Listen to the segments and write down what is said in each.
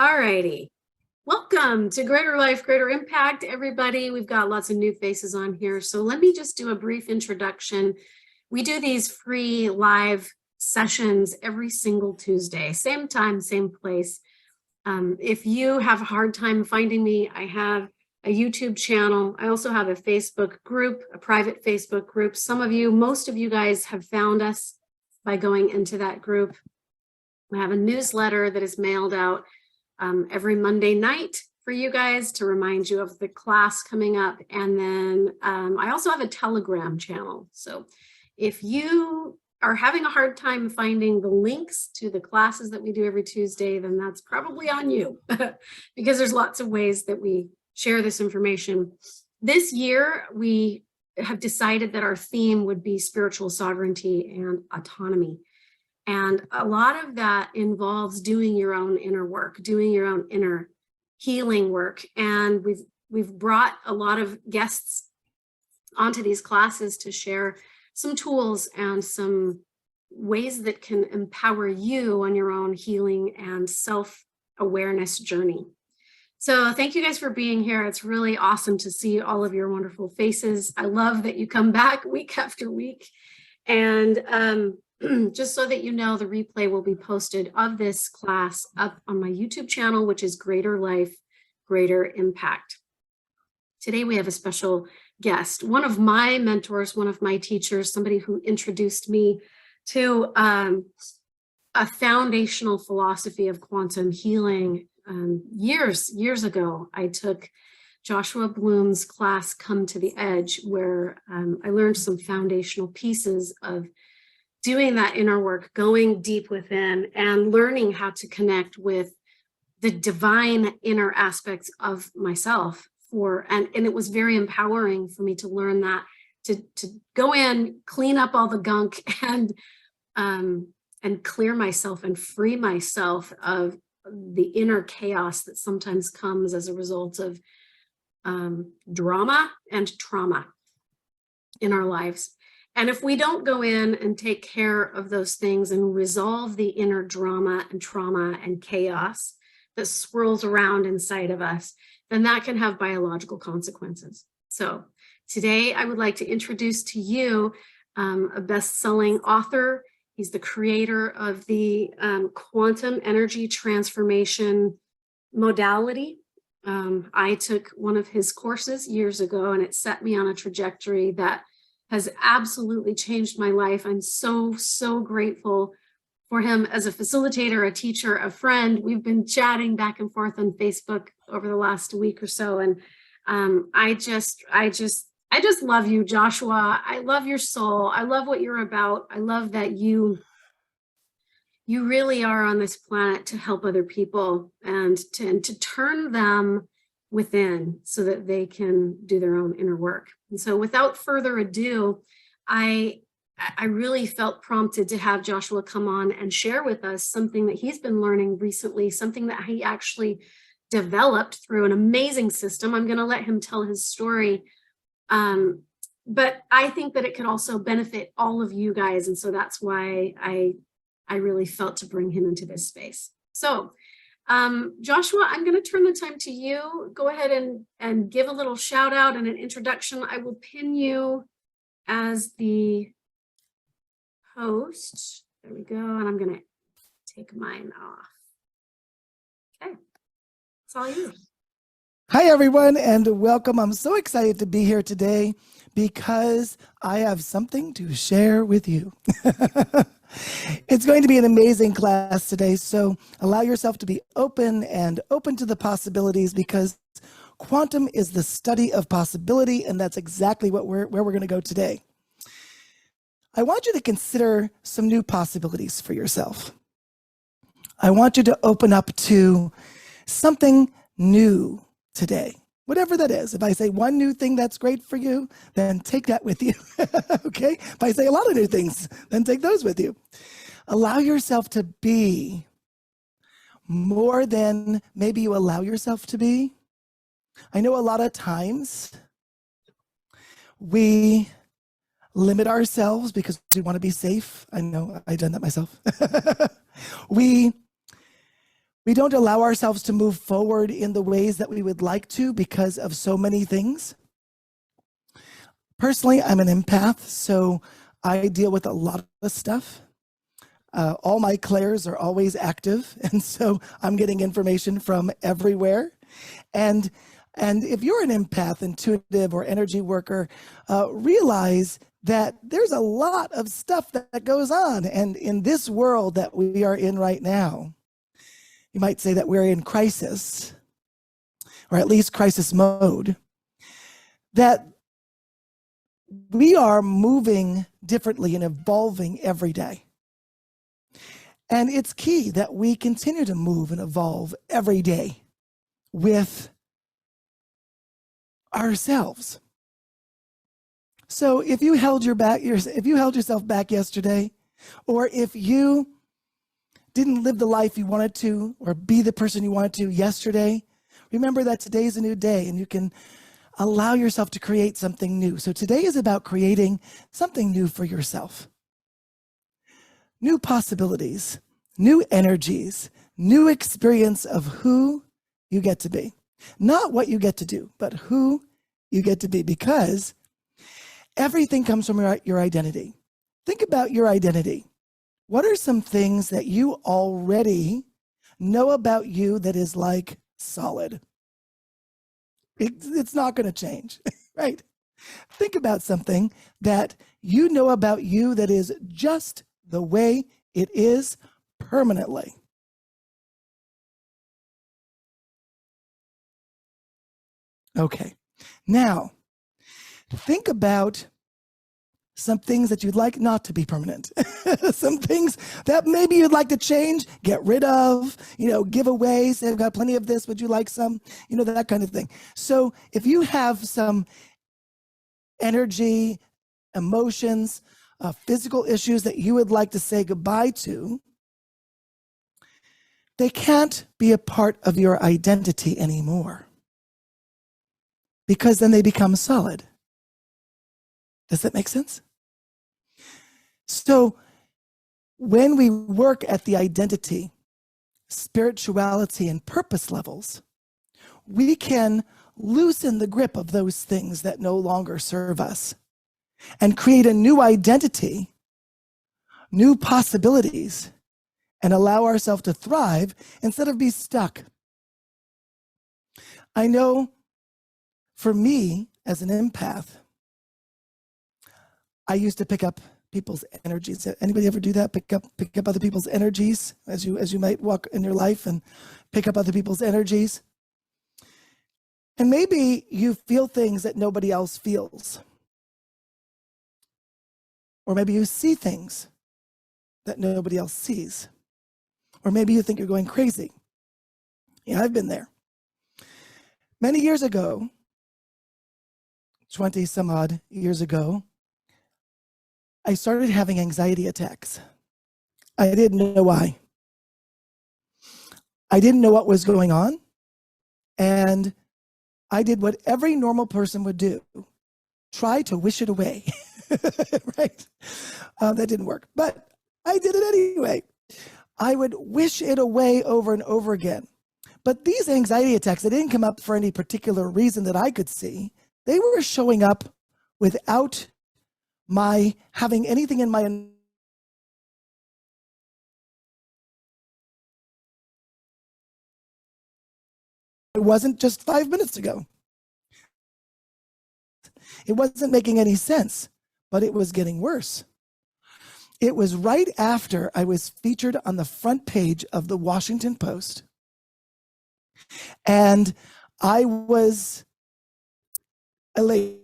Alrighty. Welcome to Greater Life, Greater Impact, everybody. We've got lots of new faces on here. So let me just do a brief introduction. We do these free live sessions every single Tuesday, same time, same place. If you have a hard time finding me, I have a YouTube channel. I also have a Facebook group, a private Facebook group. Most of you guys have found us by going into that group. I have a newsletter that is mailed out every Monday night for you guys to remind you of the class coming up. And then I also have a Telegram channel. So if you are having a hard time finding the links to the classes that we do every Tuesday, then that's probably on you because there's lots of ways that we share this information. This year, we have decided that our theme would be spiritual sovereignty and autonomy. And a lot of that involves doing your own inner work, doing your own inner healing work. And we've brought a lot of guests onto these classes to share some tools and some ways that can empower you on your own healing and self-awareness journey. So thank you guys for being here. It's really awesome to see all of your wonderful faces. I love that you come back week after week. And just so that you know, the replay will be posted of this class up on my YouTube channel, which is Greater Life, Greater Impact. Today we have a special guest, one of my mentors, one of my teachers, somebody who introduced me to a foundational philosophy of quantum healing years ago. I took Joshua Bloom's class, Come to the Edge, where I learned some foundational pieces of doing that inner work, going deep within and learning how to connect with the divine inner aspects of myself. And it was very empowering for me to learn that, to go in, clean up all the gunk and clear myself and free myself of the inner chaos that sometimes comes as a result of drama and trauma in our lives. And if we don't go in and take care of those things and resolve the inner drama and trauma and chaos that swirls around inside of us, then that can have biological consequences. So today I would like to introduce to you a best-selling author. He's the creator of the quantum energy transformation modality. I took one of his courses years ago, and it set me on a trajectory that has absolutely changed my life. I'm so grateful for him as a facilitator, a teacher, a friend. We've been chatting back and forth on Facebook over the last week or so. And I just love you, Joshua. I love your soul. I love what you're about. I love that you really are on this planet to help other people and to turn them within so that they can do their own inner work. And so without further ado, I really felt prompted to have Joshua come on and share with us something that he's been learning recently, something that he actually developed through an amazing system. I'm going to let him tell his story. But I think that it could also benefit all of you guys. And so that's why I really felt to bring him into this space. So Joshua, I'm going to turn the time to you. Go ahead and give a little shout out and an introduction. I will pin you as the host. There we go. And I'm going to take mine off. Okay. It's all you. Hi, everyone, and welcome. I'm so excited to be here today because I have something to share with you. It's going to be an amazing class today, so allow yourself to be open to the possibilities, because quantum is the study of possibility, and that's exactly where we're going to go today. I want you to consider some new possibilities for yourself. I want you to open up to something new today, whatever that is. If I say one new thing that's great for you, then take that with you. Okay? If I say a lot of new things, then take those with you. Allow yourself to be more than maybe you allow yourself to be. I know a lot of times we limit ourselves because we want to be safe. I know I've done that myself. We We don't allow ourselves to move forward in the ways that we would like to because of so many things. Personally, I'm an empath, so I deal with a lot of stuff. All my clairs are always active, and so I'm getting information from everywhere. And if you're an empath, intuitive, or energy worker, realize that there's a lot of stuff that goes on. And in this world that we are in right now, you might say that we're in crisis, or at least crisis mode, that we are moving differently and evolving every day. And it's key that we continue to move and evolve every day with ourselves. So if you held yourself back yesterday, or if you didn't live the life you wanted to, or be the person you wanted to yesterday, remember that today's a new day, and you can allow yourself to create something new. So today is about creating something new for yourself. New possibilities, new energies, new experience of who you get to be. Not what you get to do, but who you get to be, because everything comes from your identity. Think about your identity. What are some things that you already know about you that is like solid? It's not going to change, right? Think about something that you know about you that is just the way it is permanently. Okay, now think about some things that you'd like not to be permanent. Some things that maybe you'd like to change, get rid of, give away, say, I've got plenty of this, would you like some? That kind of thing. So if you have some energy, emotions, physical issues that you would like to say goodbye to, they can't be a part of your identity anymore, because then they become solid. Does that make sense? So when we work at the identity, spirituality, and purpose levels, we can loosen the grip of those things that no longer serve us and create a new identity, new possibilities, and allow ourselves to thrive instead of be stuck. I know for me as an empath, I used to pick up people's energies. Anybody ever do that? Pick up other people's energies as you might walk in your life and pick up other people's energies. And maybe you feel things that nobody else feels. Or maybe you see things that nobody else sees. Or maybe you think you're going crazy. Yeah, I've been there. Many years ago, 20 some odd years ago, I started having anxiety attacks. I didn't know why. I didn't know what was going on. And I did what every normal person would do. Try to wish it away, right? That didn't work, but I did it anyway. I would wish it away over and over again. But these anxiety attacks, they didn't come up for any particular reason that I could see. They were showing up without my having anything in my it wasn't just 5 minutes ago. It wasn't making any sense, but it was getting worse. It was right after I was featured on the front page of the Washington Post. And I was elated.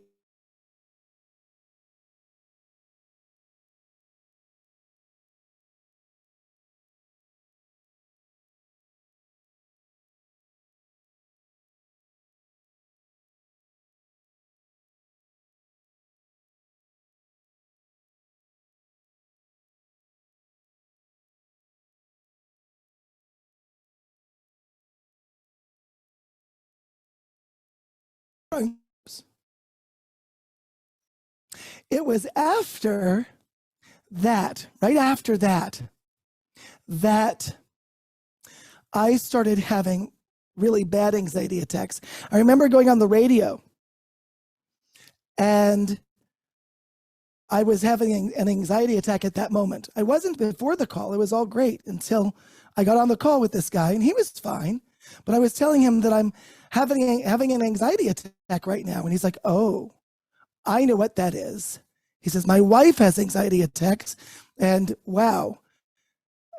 It was after that, right after that, that I started having really bad anxiety attacks. I remember going on the radio and I was having an anxiety attack at that moment. I wasn't before the call. It was all great until I got on the call with this guy and he was fine. But I was telling him that I'm having an anxiety attack right now. And he's like, oh, I know what that is. He says, my wife has anxiety attacks and wow.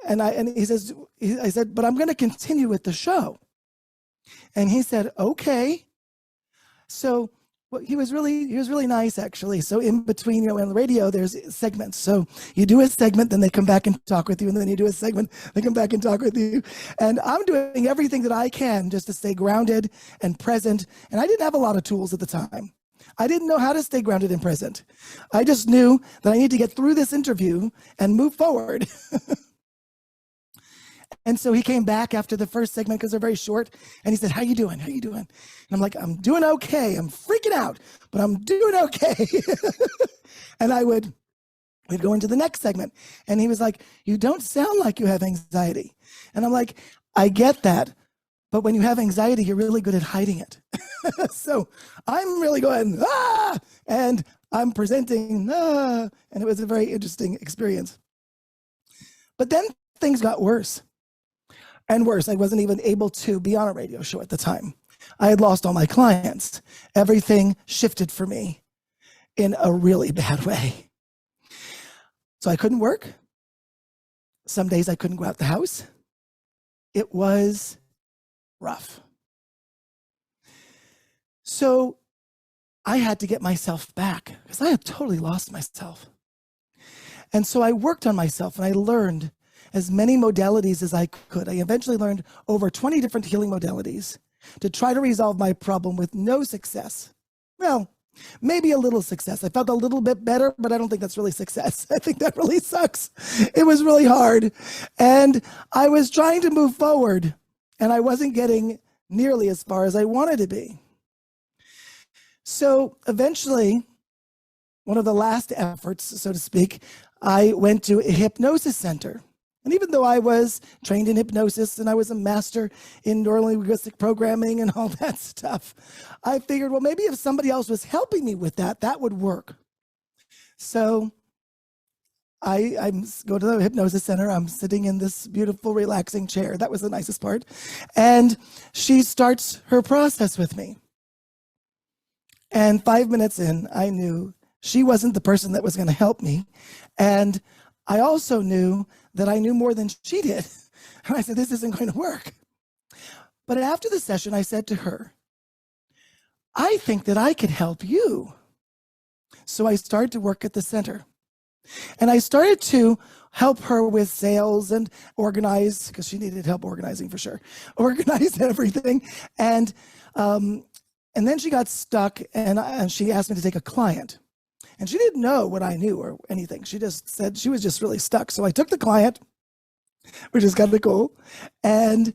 And he says, I said, but I'm going to continue with the show. And he said, okay. So well, he was really nice, actually. So in between, on the radio, there's segments. So you do a segment, then they come back and talk with you, and then you do a segment, they come back and talk with you. And I'm doing everything that I can just to stay grounded and present. And I didn't have a lot of tools at the time. I didn't know how to stay grounded and present. I just knew that I need to get through this interview and move forward. And so he came back after the first segment because they're very short. And he said, how you doing? How you doing? And I'm like, I'm doing okay. I'm freaking out, but I'm doing okay. And we'd go into the next segment. And he was like, you don't sound like you have anxiety. And I'm like, I get that. But when you have anxiety, you're really good at hiding it. So I'm really going, and I'm presenting, and it was a very interesting experience. But then things got worse. And worse, I wasn't even able to be on a radio show at the time. I had lost all my clients. Everything shifted for me in a really bad way. So I couldn't work. Some days I couldn't go out the house. It was rough. So I had to get myself back because I had totally lost myself. And so I worked on myself and I learned as many modalities as I could. I eventually learned over 20 different healing modalities to try to resolve my problem with no success. Well, maybe a little success. I felt a little bit better, but I don't think that's really success. I think that really sucks. It was really hard. And I was trying to move forward, and I wasn't getting nearly as far as I wanted to be. So eventually, one of the last efforts, so to speak, I went to a hypnosis center. And even though I was trained in hypnosis and I was a master in neurolinguistic programming and all that stuff, I figured, well, maybe if somebody else was helping me with that, that would work. So I go to the hypnosis center. I'm sitting in this beautiful, relaxing chair. That was the nicest part. And she starts her process with me. And 5 minutes in, I knew she wasn't the person that was going to help me. And I also knew that I knew more than she did. And I said, this isn't going to work. But after the session, I said to her, I think that I could help you. So I started to work at the center. And I started to help her with sales and organize, because she needed help organizing for sure, organize everything. And then she got stuck and she asked me to take a client. And she didn't know what I knew or anything. She just said she was just really stuck. So I took the client, which is kind of cool. And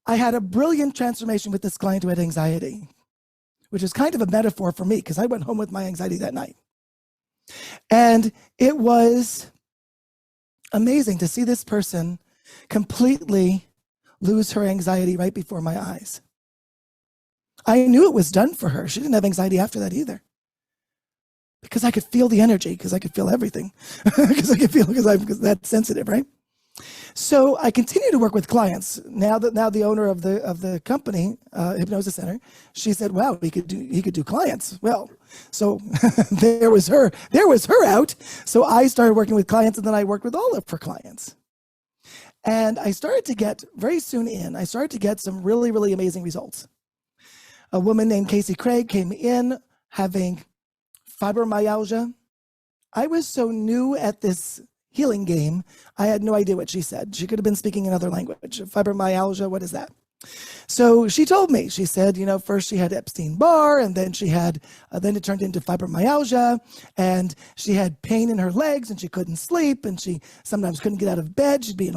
I had a brilliant transformation with this client who had anxiety, which is kind of a metaphor for me because I went home with my anxiety that night. And it was amazing to see this person completely lose her anxiety right before my eyes. I knew it was done for her. She didn't have anxiety after that either. Because I could feel the energy, because I could feel everything, because I'm that sensitive, right? So I continue to work with clients. Now the owner of the company, Hypnosis Center, she said, "Wow, he could do clients." Well, so there was her out. So I started working with clients, and then I worked with all of her clients. And I started to get some really, really amazing results. A woman named Casey Craig came in having fibromyalgia. I was so new at this healing game, I had no idea what she said. She could have been speaking another language. Fibromyalgia, what is that? So she told me, she said, first she had Epstein-Barr, and then then it turned into fibromyalgia, and she had pain in her legs, and she couldn't sleep, and she sometimes couldn't get out of bed. She'd be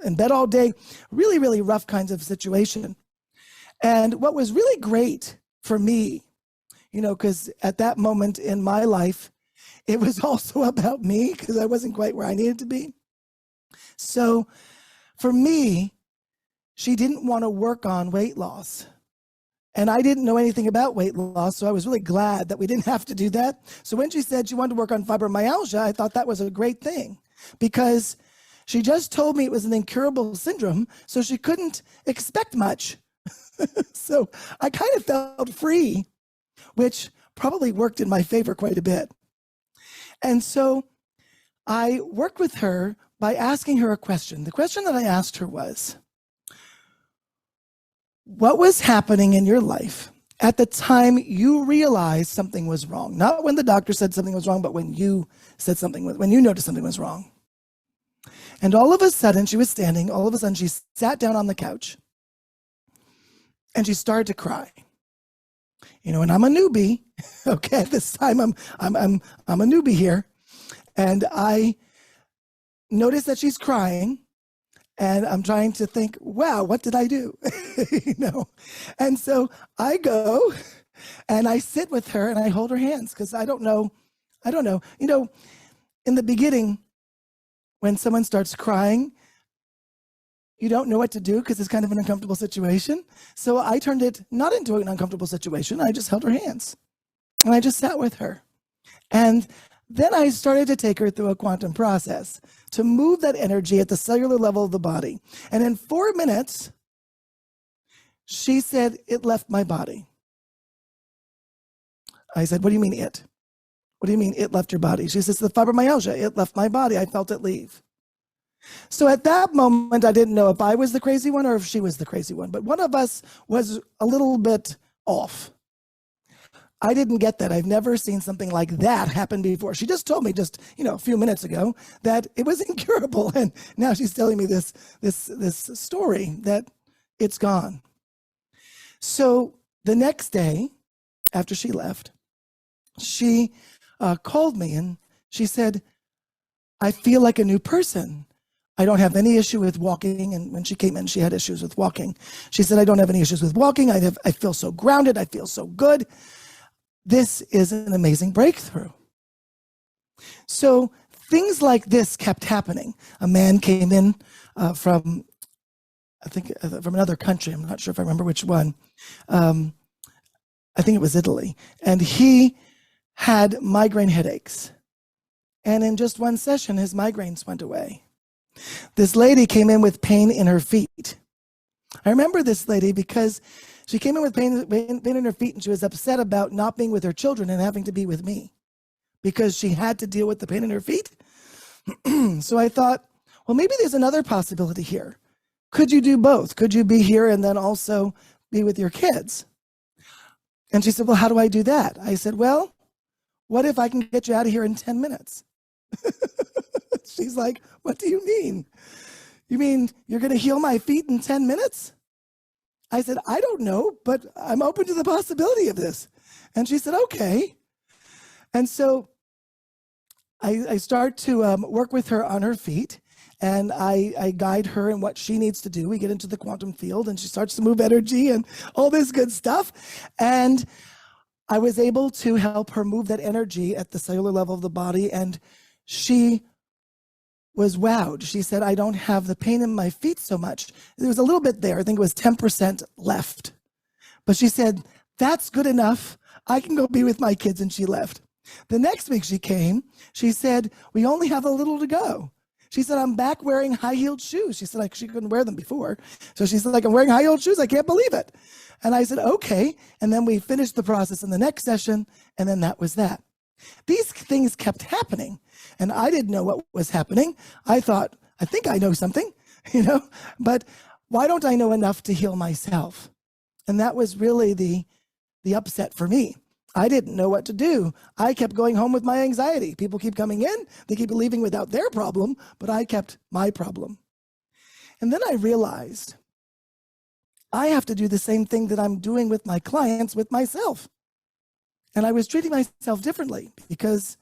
in bed all day. Really, really rough kinds of situation. And what was really great for me, because at that moment in my life, it was also about me because I wasn't quite where I needed to be. So for me, she didn't want to work on weight loss. And I didn't know anything about weight loss, so I was really glad that we didn't have to do that. So when she said she wanted to work on fibromyalgia, I thought that was a great thing, because she just told me it was an incurable syndrome, so she couldn't expect much. So I kind of felt free, which probably worked in my favor quite a bit. And so I worked with her by asking her a question. The question that I asked her was, what was happening in your life at the time you realized something was wrong? Not when the doctor said something was wrong, but when you said when you noticed something was wrong. And all of a sudden, she was standing, all of a sudden she sat down on the couch and she started to cry. You know, and I'm a newbie. Okay, this time I'm a newbie here. And I noticed that she's crying, and I'm trying to think, wow, what did I do? You know? And so I go and I sit with her and I hold her hands, because I don't know. You know, in the beginning, when someone starts crying, you don't know what to do because it's kind of an uncomfortable situation. So I turned it not into an uncomfortable situation. I just held her hands and I just sat with her. And then I started to take her through a quantum process to move that energy at the cellular level of the body. And in 4 minutes, she said, it left my body. I said, what do you mean it? What do you mean it left your body? She says, the fibromyalgia, it left my body. I felt it leave. So at that moment, I didn't know if I was the crazy one or if she was the crazy one, but one of us was a little bit off. I didn't get that. I've never seen something like that happen before. She just told me a few minutes ago that it was incurable. And now she's telling me this story that it's gone. So the next day after she left, she called me and she said, I feel like a new person. I don't have any issue with walking. And when she came in, she had issues with walking. She said, I don't have any issues with walking. I feel so grounded. I feel so good. This is an amazing breakthrough. So things like this kept happening. A man came in from another country. I'm not sure if I remember which one. I think it was Italy. And he had migraine headaches. And in just one session, his migraines went away. This lady came in with pain in her feet. I remember this lady because she came in with pain in her feet, and she was upset about not being with her children and having to be with me because she had to deal with the pain in her feet. So I thought, well, maybe there's another possibility here. Could you do both? Could you be here and then also be with your kids? And she said, well, how do I do that? I said, well, what if I can get you out of here in 10 minutes? She's like, what do you mean? You mean you're going to heal my feet in 10 minutes? I said, I don't know, but I'm open to the possibility of this. And she said, okay. And so I start to work with her on her feet, and I guide her in what she needs to do. We get into the quantum field, and she starts to move energy and all this good stuff. And I was able to help her move that energy at the cellular level of the body, and she was wowed. She said, I don't have the pain in my feet so much. There was a little bit there. I think it was 10% left. But she said, that's good enough. I can go be with my kids, and she left. The next week she came, she said, we only have a little to go. She said, I'm back wearing high-heeled shoes. She said, like, she couldn't wear them before. So she said, like, I'm wearing high-heeled shoes. I can't believe it. And I said, okay. And then we finished the process in the next session, and then that was that. These things kept happening, and I didn't know what was happening. I thought, I think I know something, but why don't I know enough to heal myself? And that was really the upset for me. I didn't know what to do. I kept going home with my anxiety. People keep coming in, they keep leaving without their problem, but I kept my problem. And then I realized I have to do the same thing that I'm doing with my clients with myself. And I was treating myself differently because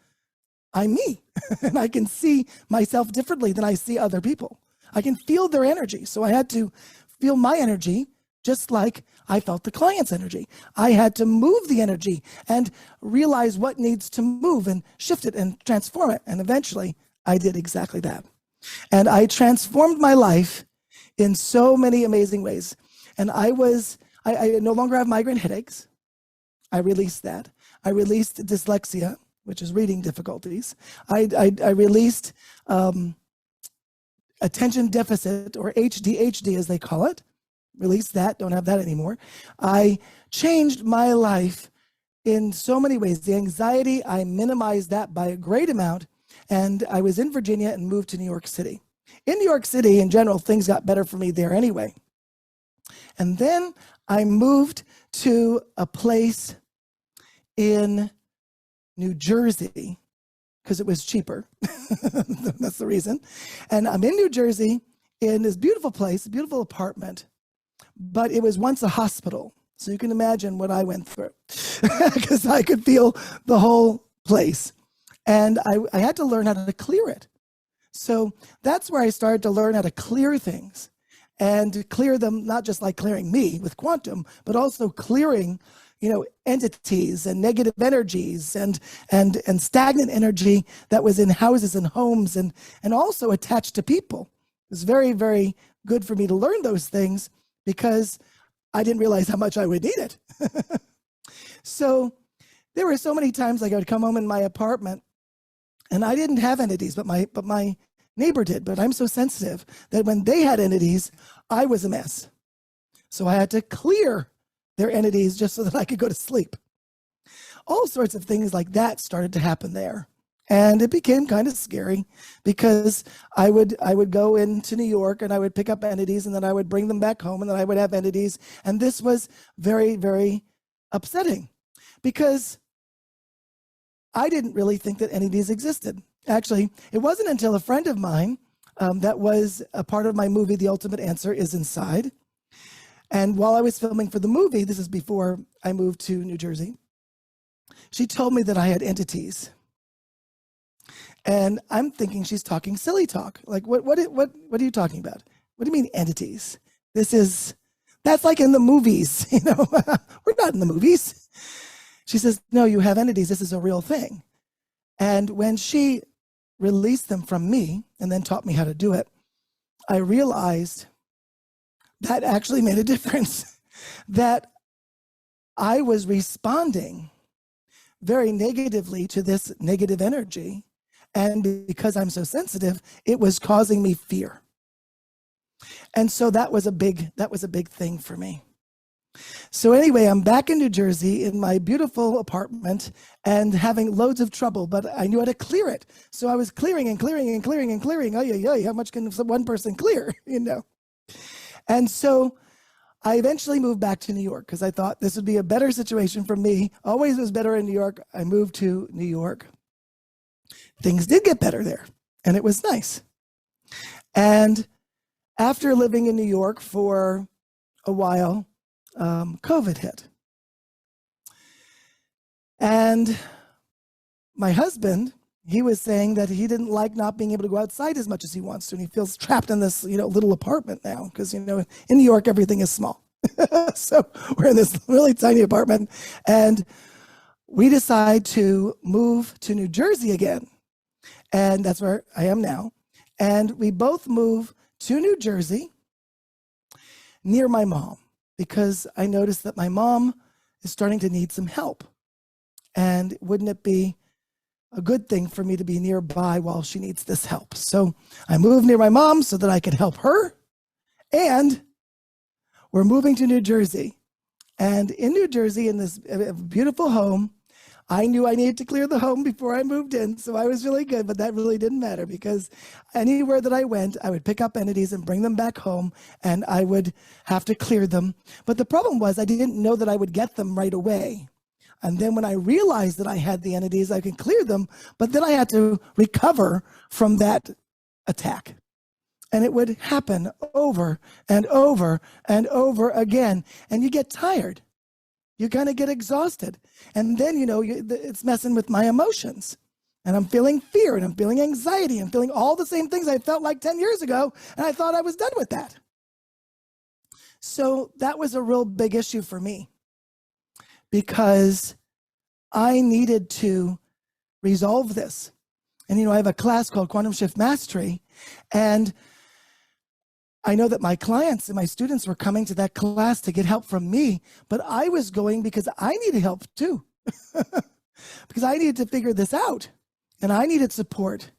I'm me and I can see myself differently than I see other people. I can feel their energy. So I had to feel my energy just like I felt the client's energy. I had to move the energy and realize what needs to move and shift it and transform it. And eventually I did exactly that. And I transformed my life in so many amazing ways. And I no longer have migraine headaches. I released that. I released dyslexia, which is reading difficulties. I released attention deficit, or ADHD as they call it. Released that, don't have that anymore. I changed my life in so many ways. The anxiety, I minimized that by a great amount. And I was in Virginia and moved to New York City. In New York City, in general, things got better for me there anyway. And then I moved to a place in New Jersey because it was cheaper. That's the reason. And I'm in New Jersey in this beautiful place, a beautiful apartment, but it was once a hospital. So you can imagine what I went through because I could feel the whole place. And I had to learn how to clear it. So that's where I started to learn how to clear things and clear them, not just like clearing me with quantum, but also clearing, entities and negative energies and stagnant energy that was in houses and homes and also attached to people. It was very, very good for me to learn those things because I didn't realize how much I would need it. So there were so many times like I would come home in my apartment and I didn't have entities, but my neighbor did. But I'm so sensitive that when they had entities, I was a mess. So I had to clear their entities just so that I could go to sleep. All sorts of things like that started to happen there. And it became kind of scary because I would go into New York and I would pick up entities and then I would bring them back home and then I would have entities. And this was very, very upsetting because I didn't really think that entities existed. Actually, it wasn't until a friend of mine that was a part of my movie, The Ultimate Answer is Inside. And while I was filming for the movie, this is before I moved to New Jersey, she told me that I had entities. And I'm thinking she's talking silly talk. Like, what are you talking about? What do you mean entities? That's like in the movies, we're not in the movies. She says, no, you have entities. This is a real thing. And when she released them from me and then taught me how to do it, I realized that actually made a difference, that I was responding very negatively to this negative energy. And because I'm so sensitive, it was causing me fear. And so that was a big thing for me. So anyway, I'm back in New Jersey in my beautiful apartment and having loads of trouble, but I knew how to clear it. So I was clearing and clearing and clearing and clearing. Oh, how much can one person clear, And so I eventually moved back to New York because I thought this would be a better situation for me. Always was better in New York. I moved to New York. Things did get better there, and it was nice. And after living in New York for a while, COVID hit. And my husband, he was saying that he didn't like not being able to go outside as much as he wants to. And he feels trapped in this, little apartment now because, in New York, everything is small. So we're in this really tiny apartment and we decide to move to New Jersey again. And that's where I am now. And we both move to New Jersey near my mom because I noticed that my mom is starting to need some help. And wouldn't it be a good thing for me to be nearby while she needs this help? So I moved near my mom so that I could help her. And we're moving to New Jersey. And in New Jersey, in this beautiful home, I knew I needed to clear the home before I moved in. So I was really good, but that really didn't matter because anywhere that I went, I would pick up entities and bring them back home and I would have to clear them. But the problem was I didn't know that I would get them right away. And then when I realized that I had the entities, I could clear them, but then I had to recover from that attack. And it would happen over and over and over again. And you get tired. You kind of get exhausted. And then, it's messing with my emotions. And I'm feeling fear and I'm feeling anxiety and feeling all the same things I felt like 10 years ago. And I thought I was done with that. So that was a real big issue for me because I needed to resolve this. And, I have a class called Quantum Shift Mastery. And I know that my clients and my students were coming to that class to get help from me, but I was going because I needed help too, because I needed to figure this out and I needed support.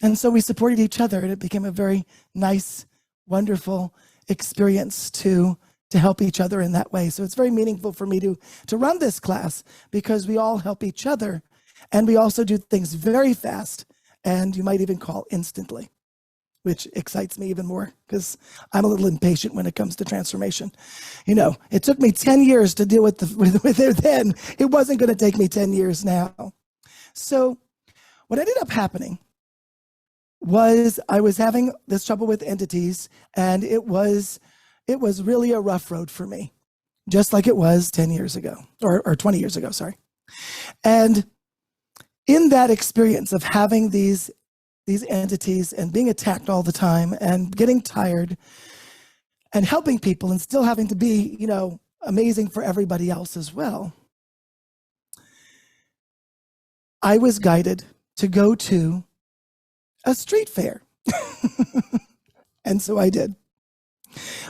And so we supported each other, and it became a very nice, wonderful experience to help each other in that way. So it's very meaningful for me to run this class because we all help each other, and we also do things very fast, and you might even call instantly, which excites me even more because I'm a little impatient when it comes to transformation. You know, it took me 10 years to deal with it then. It wasn't going to take me 10 years now. So what ended up happening was I was having this trouble with entities, and it was really a rough road for me, just like it was 10 years ago, or 20 years ago, sorry. And in that experience of having these entities and being attacked all the time and getting tired and helping people and still having to be, you know, amazing for everybody else as well, I was guided to go to a street fair. And so I did.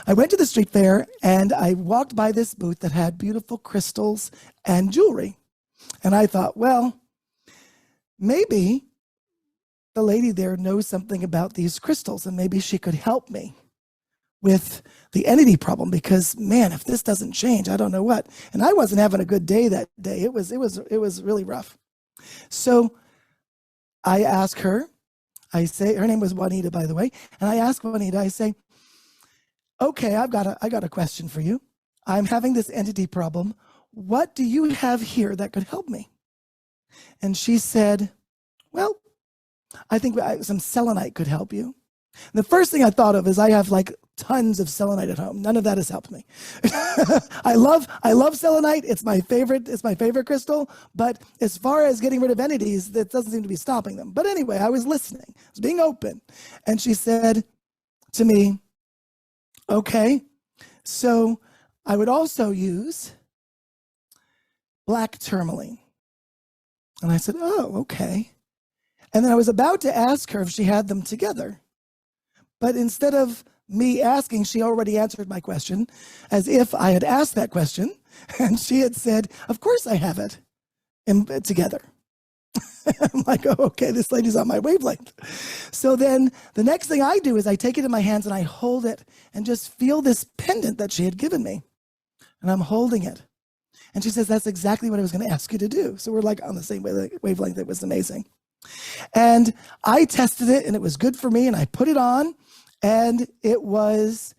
I went to the street fair and I walked by this booth that had beautiful crystals and jewelry. And I thought, well, maybe the lady there knows something about these crystals and maybe she could help me with the entity problem, because man, if this doesn't change, I don't know what. And I wasn't having a good day that day. It was really rough. So I asked her, I say, her name was Juanita, by the way. And I asked Juanita, I say, okay, I got a question for you. I'm having this entity problem. What do you have here that could help me? And she said, well, I think some selenite could help you. The first thing I thought of is I have like tons of selenite at home. None of that has helped me. I love selenite. It's my favorite crystal. But as far as getting rid of entities, that doesn't seem to be stopping them. But anyway, I was listening. I was being open. And she said to me, okay, so I would also use black tourmaline. And I said, oh, okay. And then I was about to ask her if she had them together. But instead of me asking, she already answered my question as if I had asked that question. And she had said, of course I have it together. I'm like, oh, okay, this lady's on my wavelength. So then the next thing I do is I take it in my hands and I hold it and just feel this pendant that she had given me. And I'm holding it. And she says, that's exactly what I was going to ask you to do. So we're like on the same wavelength. It was amazing. And I tested it and it was good for me. And I put it on and it was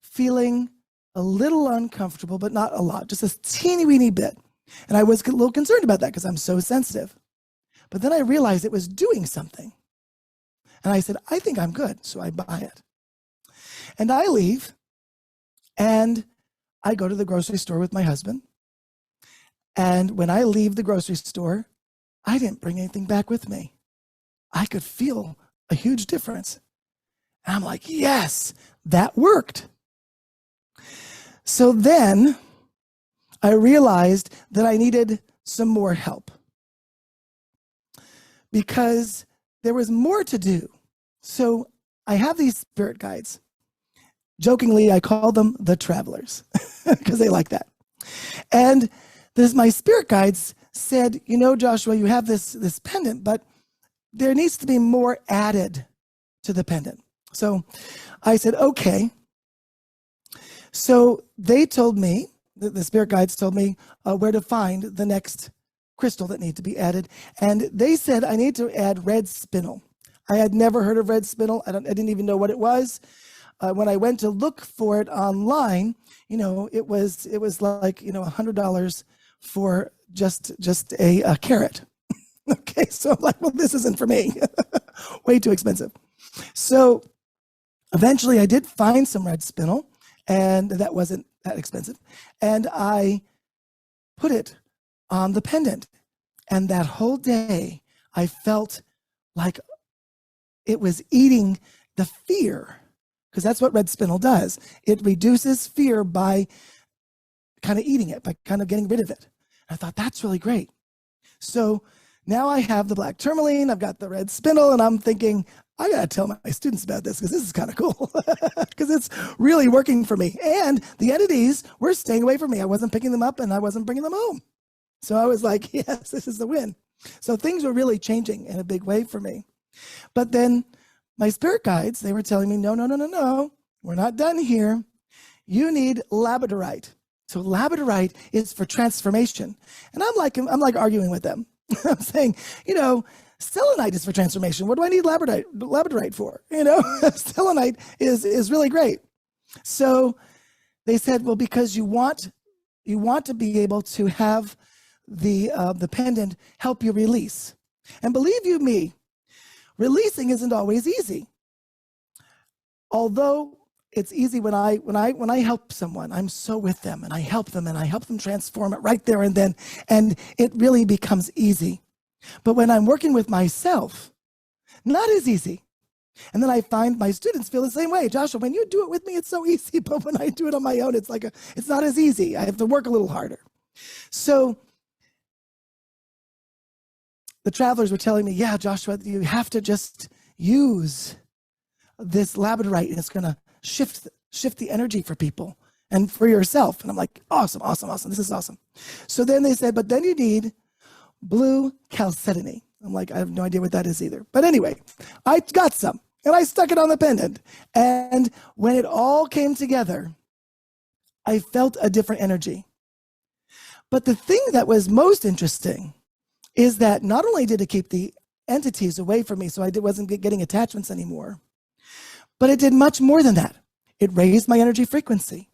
feeling a little uncomfortable, but not a lot, just a teeny weeny bit. And I was a little concerned about that because I'm so sensitive. But then I realized it was doing something. And I said, I think I'm good. So I buy it. And I leave and I go to the grocery store with my husband. And when I leave the grocery store, I didn't bring anything back with me. I could feel a huge difference. And I'm like, yes, that worked. So then I realized that I needed some more help because there was more to do. So I have these spirit guides. Jokingly, I call them the travelers because they like that. And my spirit guides said, you know, Joshua, you have this pendant, but there needs to be more added to the pendant. So I said, okay. So they told me, the spirit guides told me where to find the next crystal that needed to be added. And they said I need to add red spindle. I had never heard of red spindle. I didn't even know what it was. When I went to look for it online, you know, it was like, you know, $100 for just a carrot. Okay, so I'm like, well, this isn't for me. Way too expensive. So eventually I did find some red spindle, and that wasn't that expensive. And I put it on the pendant. And that whole day, I felt like it was eating the fear, because that's what red spindle does. It reduces fear by kind of eating it, by kind of getting rid of it. I thought, that's really great. So now I have the black tourmaline, I've got the red spindle, and I'm thinking, I got to tell my students about this because this is kind of cool because it's really working for me. And the entities were staying away from me. I wasn't picking them up and I wasn't bringing them home. So I was like, yes, this is the win. So things were really changing in a big way for me. But then my spirit guides, they were telling me, no, we're not done here. You need labradorite. So labradorite is for transformation. And I'm like arguing with them. I'm saying, selenite is for transformation. What do I need labradorite for? Selenite is really great. So they said, well, because you want to be able to have the pendant help you release. And believe you me, releasing isn't always easy. Although it's easy when I help someone, I'm so with them and I help them transform it right there and then, and it really becomes easy. But when I'm working with myself, not as easy. And then I find my students feel the same way. Joshua, when you do it with me, it's so easy. But when I do it on my own, it's not as easy. I have to work a little harder. So the travelers were telling me, yeah, Joshua, you have to just use this labradorite and it's going to shift the energy for people and for yourself. And I'm like, awesome. This is awesome. So then they said, but then you need blue chalcedony. I'm like, I have no idea what that is either. But anyway, I got some and I stuck it on the pendant. And when it all came together, I felt a different energy. But the thing that was most interesting is that not only did it keep the entities away from me, so I wasn't getting attachments anymore, but it did much more than that. It raised my energy frequency.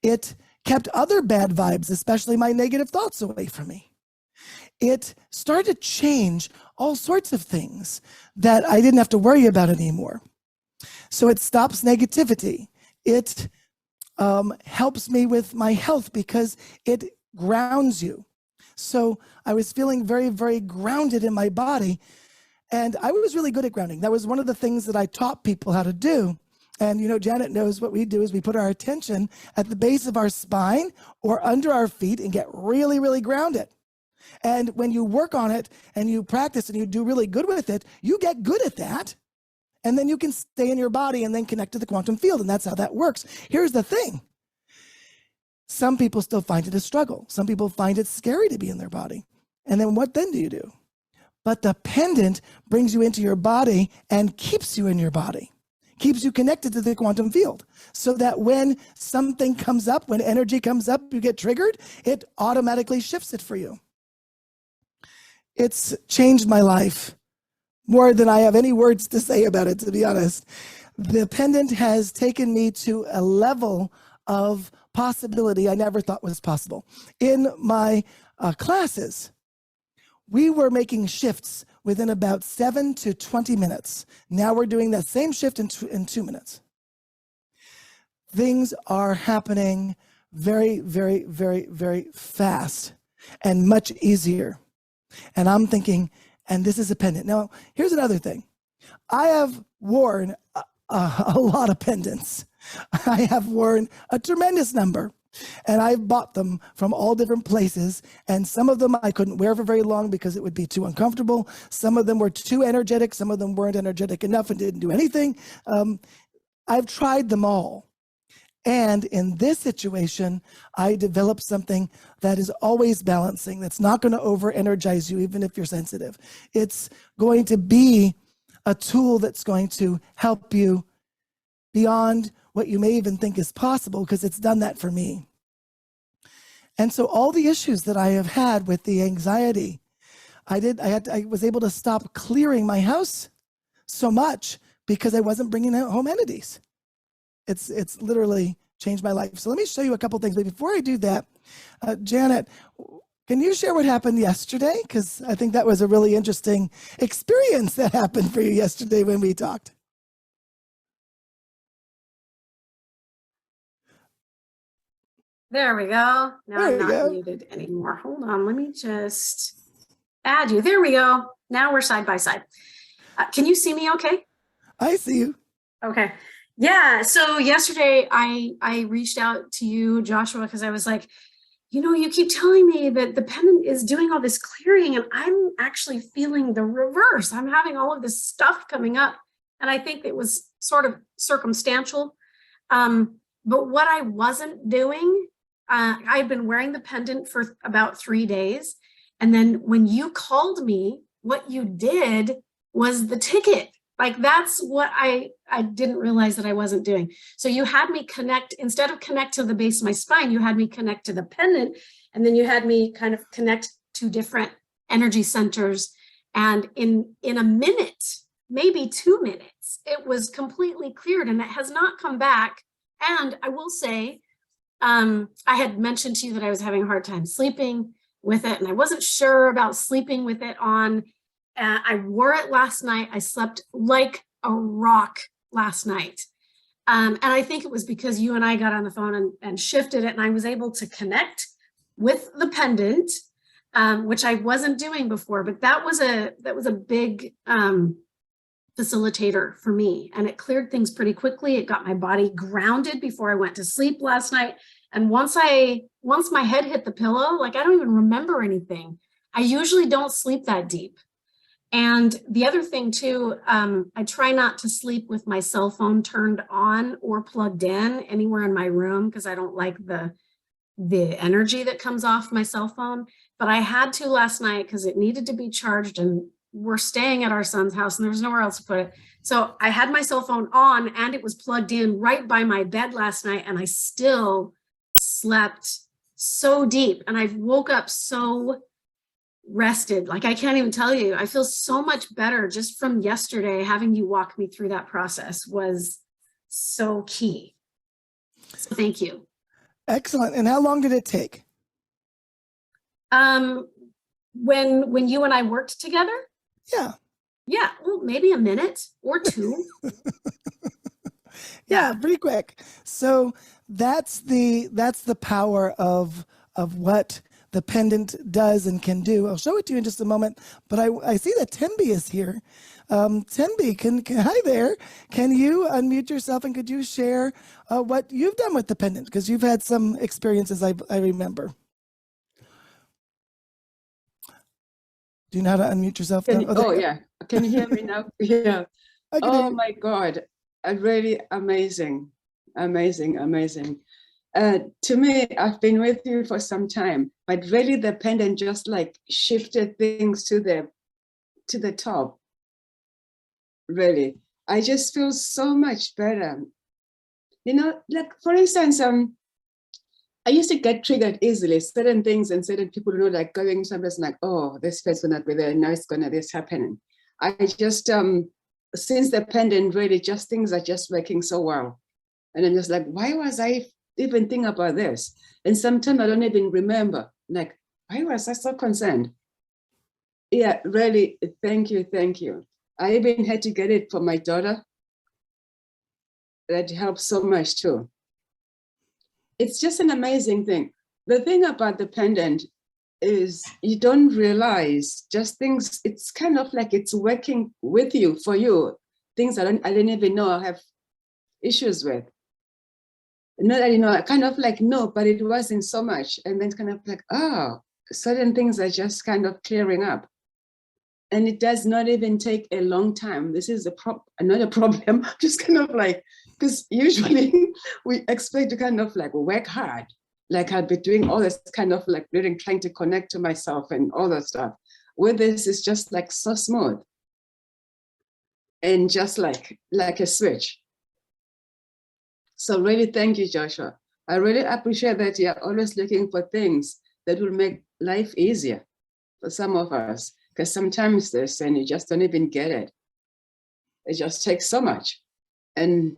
It kept other bad vibes, especially my negative thoughts, away from me. It started to change all sorts of things that I didn't have to worry about anymore. So it stops negativity. It helps me with my health because it grounds you. So I was feeling very, very grounded in my body. And I was really good at grounding. That was one of the things that I taught people how to do. And, Janet knows what we do is we put our attention at the base of our spine or under our feet and get really, really grounded. And when you work on it and you practice and you do really good with it, you get good at that. And then you can stay in your body and then connect to the quantum field. And that's how that works. Here's the thing. Some people still find it a struggle. Some people find it scary to be in their body. And then what then do you do? But the pendant brings you into your body and keeps you in your body, keeps you connected to the quantum field so that when something comes up, when energy comes up, you get triggered, it automatically shifts it for you. It's changed my life more than I have any words to say about it, to be honest. The pendant has taken me to a level of possibility I never thought was possible. In my classes, we were making shifts within about 7 to 20 minutes. Now we're doing that same shift in 2 minutes. Things are happening very, very, very, very fast and much easier. And I'm thinking, and this is a pendant. Now, here's another thing. I have worn a lot of pendants. I have worn a tremendous number. And I've bought them from all different places. And some of them I couldn't wear for very long because it would be too uncomfortable. Some of them were too energetic. Some of them weren't energetic enough and didn't do anything. I've tried them all. And in this situation, I developed something that is always balancing, that's not going to over-energize you, even if you're sensitive. It's going to be a tool that's going to help you beyond what you may even think is possible, because it's done that for me. And so all the issues that I have had with the anxiety, I was able to stop clearing my house so much because I wasn't bringing out home entities. It's literally changed my life. So let me show you a couple things. But before I do that, Janet, can you share what happened yesterday? Because I think that was a really interesting experience that happened for you yesterday when we talked. There we go. Now I'm not muted anymore. Hold on. Let me just add you. There we go. Now we're side by side. Can you see me okay? I see you. Okay. Yeah. So yesterday I reached out to you, Joshua, because I was like, you keep telling me that the pendant is doing all this clearing, and I'm actually feeling the reverse. I'm having all of this stuff coming up. And I think it was sort of circumstantial. But what I wasn't doing, I had been wearing the pendant for about 3 days. And then when you called me, what you did was the ticket. Like, that's what I didn't realize that I wasn't doing. So you had me connect, instead of connect to the base of my spine, you had me connect to the pendant, and then you had me kind of connect to different energy centers. And in a minute, maybe 2 minutes, it was completely cleared, and it has not come back. And I will say, I had mentioned to you that I was having a hard time sleeping with it, and I wasn't sure about sleeping with it on. I wore it last night. I slept like a rock last night. And I think it was because you and I got on the phone and shifted it, and I was able to connect with the pendant, which I wasn't doing before. But that was a big facilitator for me, and it cleared things pretty quickly. It got my body grounded before I went to sleep last night. And once my head hit the pillow, like, I don't even remember anything. I usually don't sleep that deep. And the other thing too, I try not to sleep with my cell phone turned on or plugged in anywhere in my room, because I don't like the energy that comes off my cell phone. But I had to last night because it needed to be charged, and we're staying at our son's house and there was nowhere else to put it. So I had my cell phone on, and it was plugged in right by my bed last night, and I still slept so deep, and I woke up so rested. Like, I can't even tell you. I feel so much better just from yesterday. Having you walk me through that process was so key. So thank you. Excellent. And how long did it take? When you and I worked together? Yeah, well, maybe a minute or two. Yeah, pretty quick. So that's the power of what the pendant does and can do. I'll show it to you in just a moment, but I see that Tembi is here. Tembi, hi there. Can you unmute yourself, and could you share what you've done with the pendant? Because you've had some experiences, I remember. Do you know how to unmute yourself? Yeah. Can you hear me now? Yeah. Oh my God. Really amazing. Amazing. To me, I've been with you for some time, but really the pendant just like shifted things to the top. Really. I just feel so much better. Like, for instance, I used to get triggered easily, certain things and certain people, like going somewhere, like, oh, this person not be there, now it's gonna this happening. I just since the pendant, really just things are just working so well. And I'm just like, why was I even thinking about this? And sometimes I don't even remember, like, why was I so concerned? Yeah, really, thank you. I even had to get it for my daughter. That helps so much too. It's just an amazing thing. The thing about the pendant is you don't realize just things, it's kind of like it's working with you, for you, things I didn't even know I have issues with. Not that, I kind of like, no, but it wasn't so much. And then kind of like, oh, certain things are just kind of clearing up. And it does not even take a long time. This is another problem, just kind of like, because usually we expect to kind of like work hard. Like, I'd be doing all this kind of like really trying to connect to myself and all that stuff. With this, it's just like so smooth. And just like a switch. So really, thank you, Joshua. I really appreciate that you're always looking for things that will make life easier for some of us. Because sometimes this, and you just don't even get it. It just takes so much. And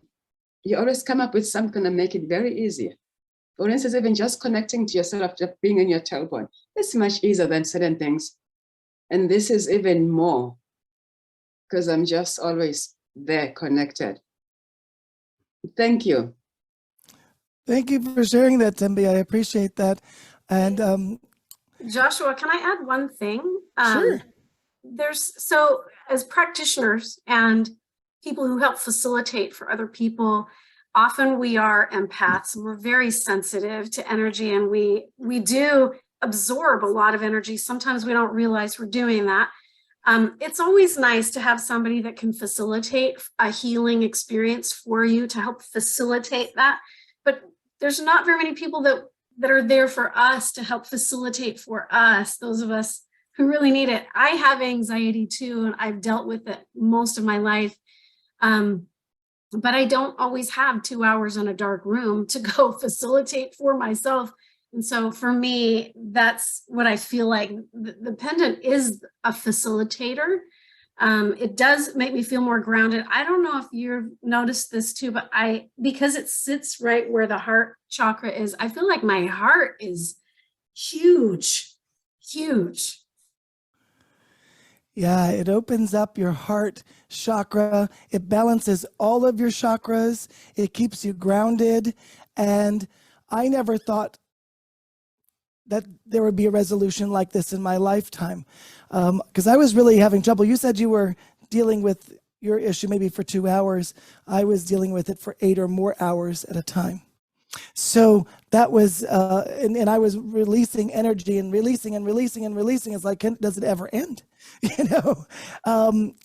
you always come up with something to make it very easy. For instance, even just connecting to yourself, just being in your tailbone, it's much easier than certain things. And this is even more, because I'm just always there connected. Thank you. Thank you for sharing that, Tembi. I appreciate that. And Joshua, can I add one thing? Sure. So as practitioners and people who help facilitate for other people, often we are empaths and we're very sensitive to energy, and we do absorb a lot of energy. Sometimes we don't realize we're doing that. It's always nice to have somebody that can facilitate a healing experience for you, to help facilitate that. But there's not very many people that are there for us to help facilitate for us, those of us who really need it. I have anxiety too, and I've dealt with it most of my life. But I don't always have 2 hours in a dark room to go facilitate for myself. And so for me, that's what I feel like. The pendant is a facilitator. It does make me feel more grounded. I don't know if you've noticed this too, but because it sits right where the heart chakra is, I feel like my heart is huge, huge. Yeah, it opens up your heart chakra. It balances all of your chakras. It keeps you grounded. And I never thought that there would be a resolution like this in my lifetime, because I was really having trouble. You said you were dealing with your issue maybe for 2 hours. I was dealing with it for 8 or more hours at a time. So that was, and I was releasing energy and releasing and releasing and releasing. It's like, does it ever end? You know,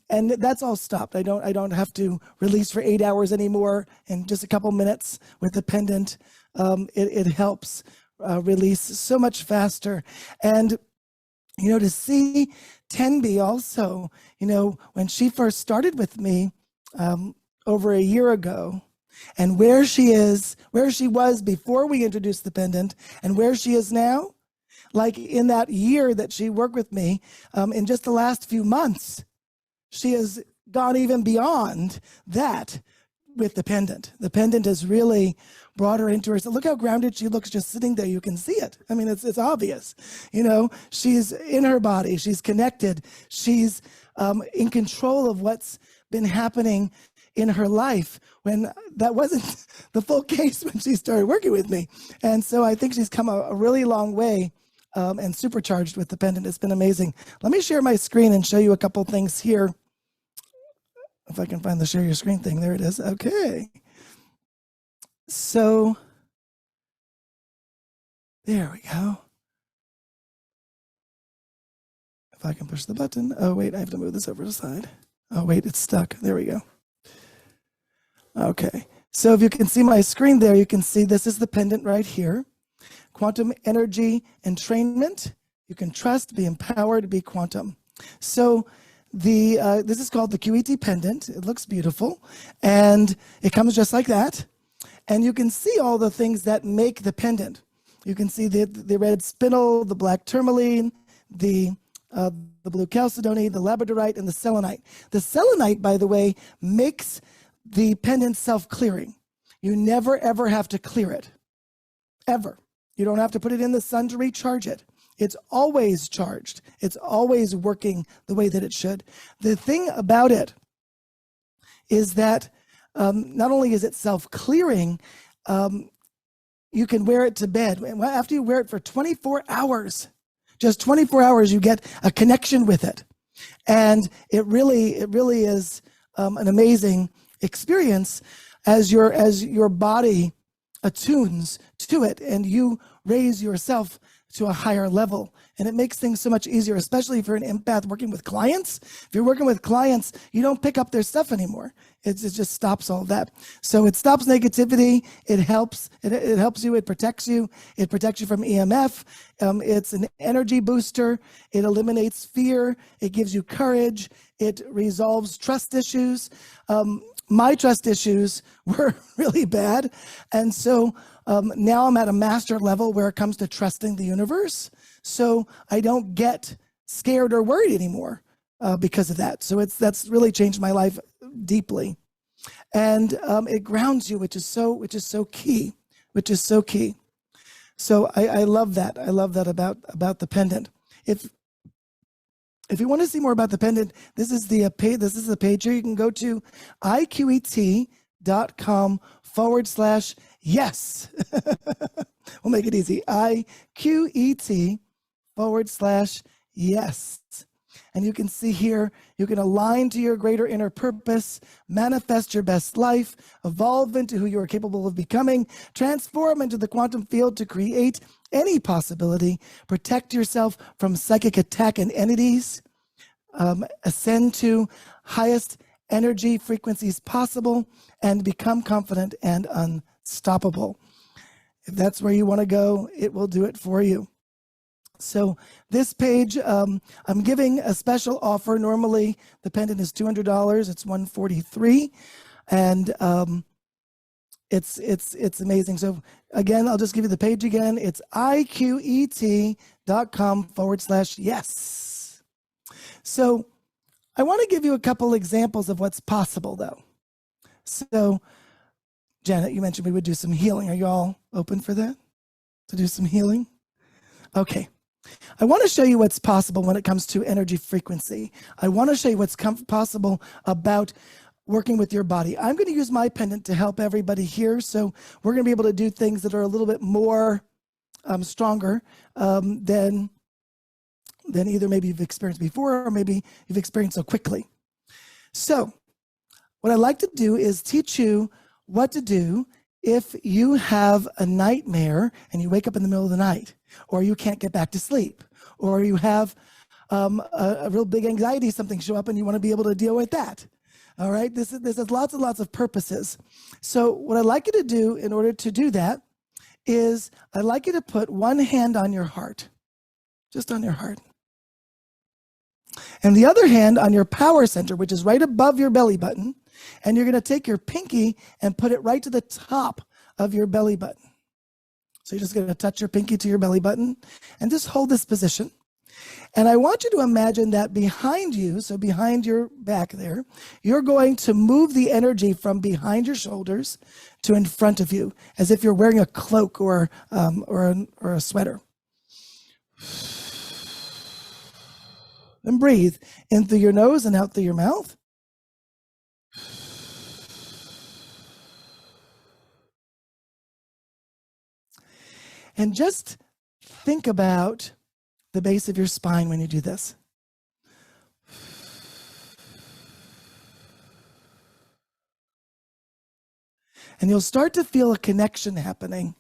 and that's all stopped. I don't have to release for 8 hours anymore. In just a couple minutes with the pendant, it helps release so much faster. And, you know, to see Tenby also, you know, when she first started with me over a year ago, and where she is, where she was before we introduced the pendant, and where she is now, like in that year that she worked with me, in just the last few months, she has gone even beyond that with the pendant. The pendant has really brought her into her. So look how grounded she looks just sitting there. You can see it. I mean, it's obvious. You know, she's in her body. She's connected. She's in control of what's been happening in her life, when that wasn't the full case when she started working with me. And so I think she's come a really long way, and supercharged with the pendant. It's been amazing. Let me share my screen and show you a couple things here. If I can find the share your screen thing. There it is. Okay. So there we go. If I can push the button. Oh, wait, I have to move this over to the side. Oh, wait, it's stuck. There we go. Okay, so if you can see my screen there, you can see this is the pendant right here. Quantum energy entrainment. You can trust, be empowered, be quantum. So this is called the QET pendant. It looks beautiful, and it comes just like that. And you can see all the things that make the pendant. You can see the red spindle, the black tourmaline, the blue chalcedony, the labradorite, and the selenite. The selenite, by the way, makes the pendant self-clearing. You never, ever have to clear it, ever. You don't have to put it in the sun to recharge it. It's always charged. It's always working the way that it should. The thing about it is that not only is it self-clearing, you can wear it to bed. After you wear it for 24 hours, just 24 hours, you get a connection with it. And it really is an amazing experience as your body attunes to it and you raise yourself to a higher level. And it makes things so much easier, especially if you're an empath working with clients. If you're working with clients, you don't pick up their stuff anymore. It just stops all that. So it stops negativity. It helps. It helps you. It protects you. It protects you from EMF. It's an energy booster. It eliminates fear. It gives you courage. It resolves trust issues. My trust issues were really bad. And so now I'm at a master level where it comes to trusting the universe. So I don't get scared or worried anymore because of that. So that's really changed my life deeply. And it grounds you, which is so key. So I love that. I love that about the pendant. If you want to see more about the pendant, this is the page here. You can go to iqet.com/yes. We'll make it easy. iqet/yes. And you can see here, you can align to your greater inner purpose, manifest your best life, evolve into who you are capable of becoming, transform into the quantum field to create any possibility, protect yourself from psychic attack and entities, ascend to highest energy frequencies possible, and become confident and unstoppable. If that's where you want to go, it will do it for you. So this page, I'm giving a special offer. Normally, the pendant is $200. It's $143, and it's amazing. So again, I'll just give you the page again. It's iqet.com/yes. So I want to give you a couple examples of what's possible, though. So Janet, you mentioned we would do some healing. Are you all open for that? To do some healing? Okay. I want to show you what's possible when it comes to energy frequency. I want to show you what's possible about working with your body. I'm going to use my pendant to help everybody here. So we're going to be able to do things that are a little bit more stronger than either maybe you've experienced before or maybe you've experienced so quickly. So what I'd like to do is teach you what to do if you have a nightmare and you wake up in the middle of the night, or you can't get back to sleep, or you have a real big anxiety, something show up and you want to be able to deal with that. All right, this has lots and lots of purposes. So what I'd like you to do in order to do that is I'd like you to put one hand on your heart, just on your heart, and the other hand on your power center, which is right above your belly button. And you're going to take your pinky and put it right to the top of your belly button. So you're just going to touch your pinky to your belly button and just hold this position. And I want you to imagine that behind you, so behind your back there, you're going to move the energy from behind your shoulders to in front of you, as if you're wearing a cloak or a sweater. And breathe in through your nose and out through your mouth. And just think about the base of your spine when you do this. And you'll start to feel a connection happening.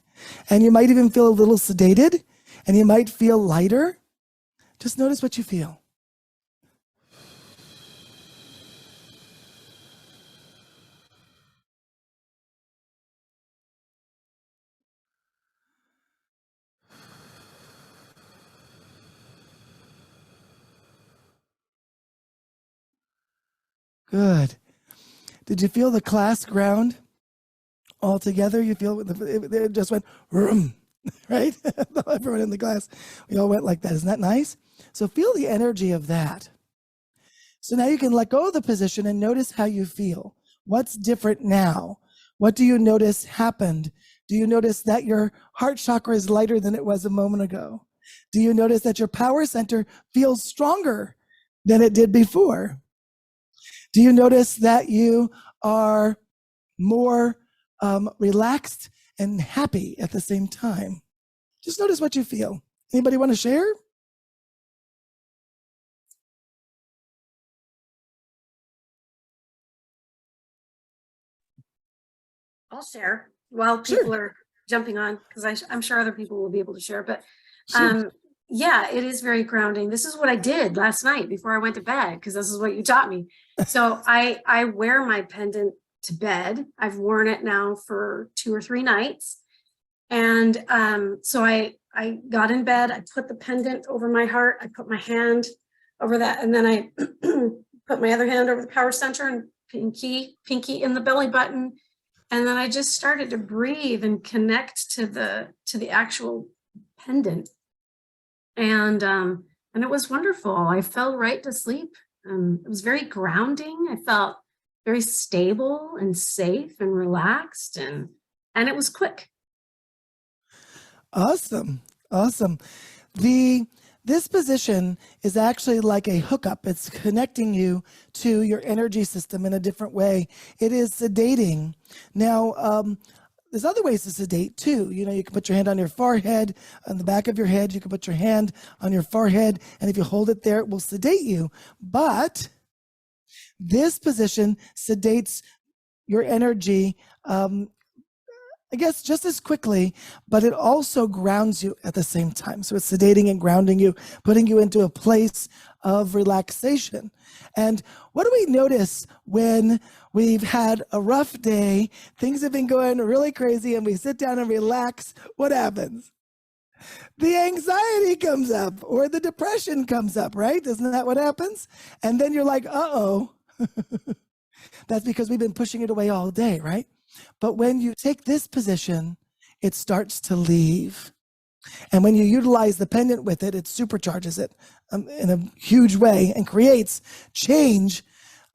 And you might even feel a little sedated, and you might feel lighter. Just notice what you feel. Good. Did you feel the class ground all together? You feel it just went, right? Everyone in the class, we all went like that. Isn't that nice? So feel the energy of that. So now you can let go of the position and notice how you feel. What's different now? What do you notice happened? Do you notice that your heart chakra is lighter than it was a moment ago? Do you notice that your power center feels stronger than it did before? Do you notice that you are more relaxed and happy at the same time? Just notice what you feel. Anybody want to share? I'll share while people are jumping on, because I'm sure other people will be able to share. But yeah, it is very grounding. This is what I did last night before I went to bed, because this is what you taught me. So I wear my pendant to bed. I've worn it now for 2 or 3 nights. And so I got in bed, I put the pendant over my heart, I put my hand over that, and then I put my other hand over the power center and pinky in the belly button. And then I just started to breathe and connect to the actual pendant. And it was wonderful. I fell right to sleep. It was very grounding. I felt very stable and safe and relaxed, and it was quick. Awesome. This position is actually like a hookup. It's connecting you to your energy system in a different way. It is sedating. Now, there's other ways to sedate too. You know, you can put your hand on your forehead, on the back of your head. You can put your hand on your forehead, and if you hold it there, it will sedate you. But this position sedates your energy, I guess, just as quickly, but it also grounds you at the same time. So it's sedating and grounding you, putting you into a place of relaxation. And what do we notice when we've had a rough day, things have been going really crazy, and we sit down and relax? What happens? The anxiety comes up, or the depression comes up, right? Isn't that what happens? And then you're like, uh-oh. That's because we've been pushing it away all day, right? But when you take this position, it starts to leave. And when you utilize the pendant with it, it supercharges it in a huge way and creates change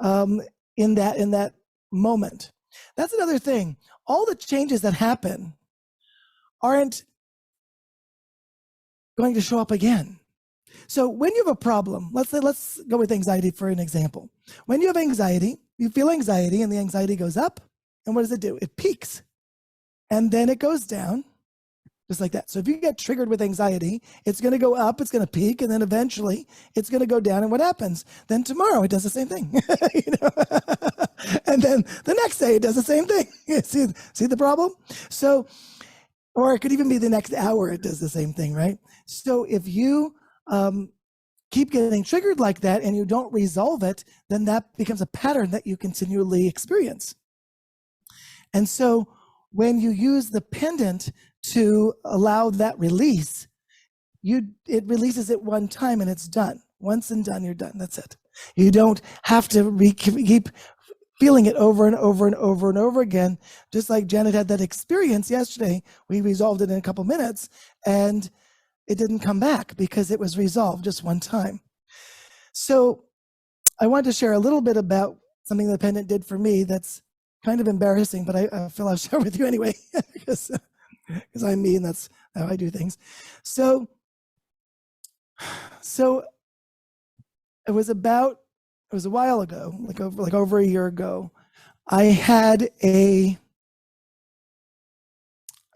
in that moment. That's another thing. All the changes that happen aren't going to show up again. So when you have a problem, let's go with anxiety for an example. When you have anxiety, you feel anxiety, and the anxiety goes up. And what does it do? It peaks, and then it goes down, just like that. So if you get triggered with anxiety, it's going to go up, it's going to peak, and then eventually it's going to go down. And what happens? Then tomorrow it does the same thing, you know? And then the next day it does the same thing. See the problem? So, or it could even be the next hour it does the same thing, right? So if you keep getting triggered like that and you don't resolve it, then that becomes a pattern that you continually experience. And so when you use the pendant to allow that release, it releases it one time and it's done. Once and done, you're done. That's it. You don't have to keep feeling it over and over and over and over again. Just like Janet had that experience yesterday, we resolved it in a couple minutes and it didn't come back because it was resolved just one time. So I wanted to share a little bit about something the pendant did for me that's kind of embarrassing, but I feel I'll share with you anyway, because I'm me and that's how I do things. So it was a while ago, like over a year ago. It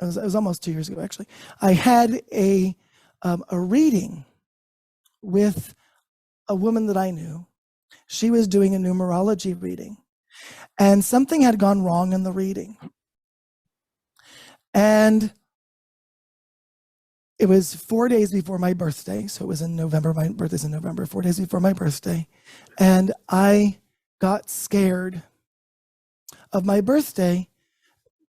was almost 2 years ago, actually. I had a reading with a woman that I knew. She was doing a numerology reading, and something had gone wrong in the reading. And it was 4 days before my birthday. So it was in November. My birthday's in November, 4 days before my birthday. And I got scared of my birthday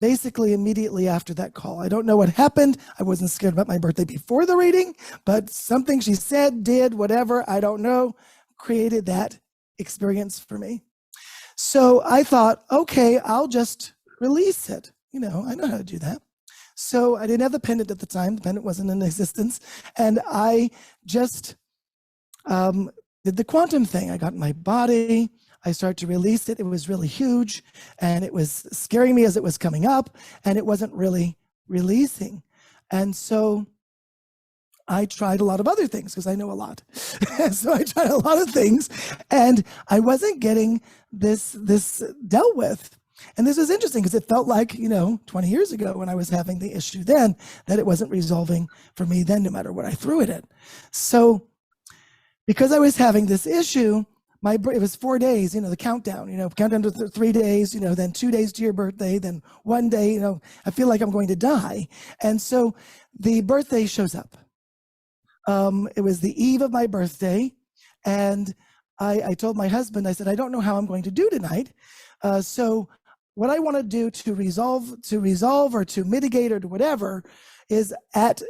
basically immediately after that call. I don't know what happened. I wasn't scared about my birthday before the reading, but something she said, did, whatever, I don't know, created that experience for me. So I thought, okay, I'll just release it. You know, I know how to do that. So I didn't have the pendant at the time. The pendant wasn't in existence. And I just did the quantum thing. I got in my body. I started to release it. It was really huge, and it was scaring me as it was coming up, and it wasn't really releasing. And so I tried a lot of other things because I know a lot. So I tried a lot of things, and I wasn't getting this dealt with. And this was interesting because it felt like, 20 years ago when I was having the issue then, that it wasn't resolving for me then, no matter what I threw at it. So because I was having this issue, it was 4 days, the countdown, countdown to 3 days, then 2 days to your birthday, then 1 day, I feel like I'm going to die. And so the birthday shows up. It was the eve of my birthday. And I told my husband, I said, I don't know how I'm going to do tonight. So what I want to do to resolve or to mitigate or to whatever is at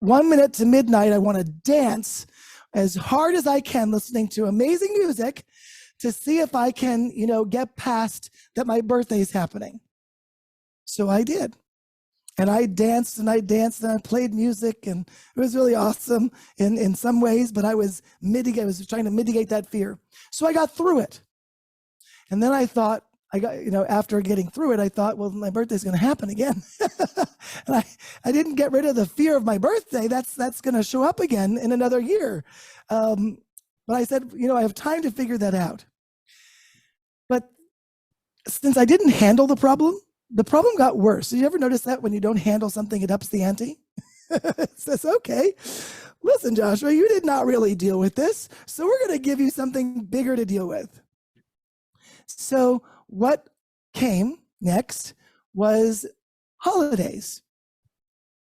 1 minute to midnight, I want to dance as hard as I can, listening to amazing music to see if I can, get past that my birthday is happening. So I did. And I danced and I played music, and it was really awesome in some ways, but I was trying to mitigate that fear. So I got through it. And then I thought, after getting through it, I thought, well, my birthday's going to happen again. And I didn't get rid of the fear of my birthday. That's going to show up again in another year. But I said, I have time to figure that out. But since I didn't handle the problem, the problem got worse. Did you ever notice that when you don't handle something, it ups the ante? It says, okay, listen, Joshua, you did not really deal with this, so we're going to give you something bigger to deal with. So what came next was holidays.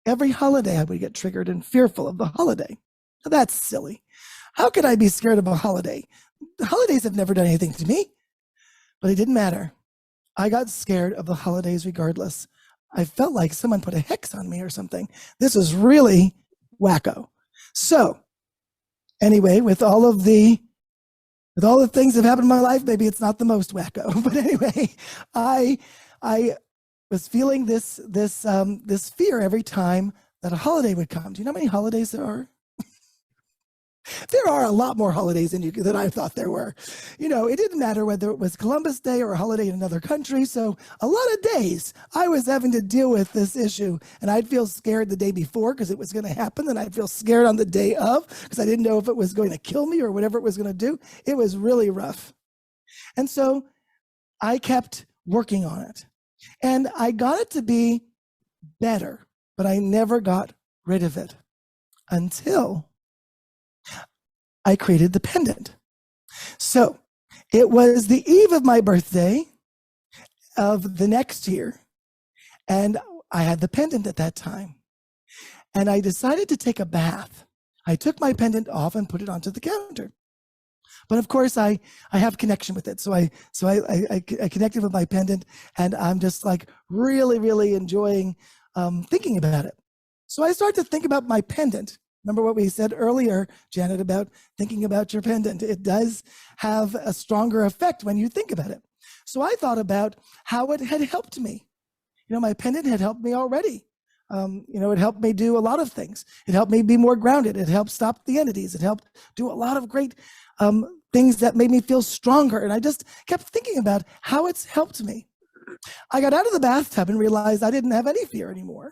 Every holiday I would get triggered and fearful of the holiday. Now, that's silly. How could I be scared of a holiday? The holidays have never done anything to me, but it didn't matter. I got scared of the holidays regardless. I felt like someone put a hex on me or something. This was really wacko. So anyway, with all the things that have happened in my life, maybe it's not the most wacko, but anyway, I was feeling this fear every time that a holiday would come. Do you know how many holidays there are? There are a lot more holidays than I thought there were. You know, it didn't matter whether it was Columbus Day or a holiday in another country. So a lot of days I was having to deal with this issue, and I'd feel scared the day before because it was going to happen. And I'd feel scared on the day of because I didn't know if it was going to kill me or whatever it was going to do. It was really rough. And so I kept working on it, and I got it to be better, but I never got rid of it until I created the pendant. So it was the eve of my birthday of the next year, and I had the pendant at that time. And I decided to take a bath. I took my pendant off and put it onto the counter. But of course, I have connection with it. So I connected with my pendant, and I'm just like really, really enjoying thinking about it. So I started to think about my pendant. Remember what we said earlier, Janet, about thinking about your pendant. It does have a stronger effect when you think about it. So I thought about how it had helped me. You know, my pendant had helped me already. You know, it helped me do a lot of things. It helped me be more grounded. It helped stop the entities. It helped do a lot of great things that made me feel stronger. And I just kept thinking about how it's helped me. I got out of the bathtub and realized I didn't have any fear anymore.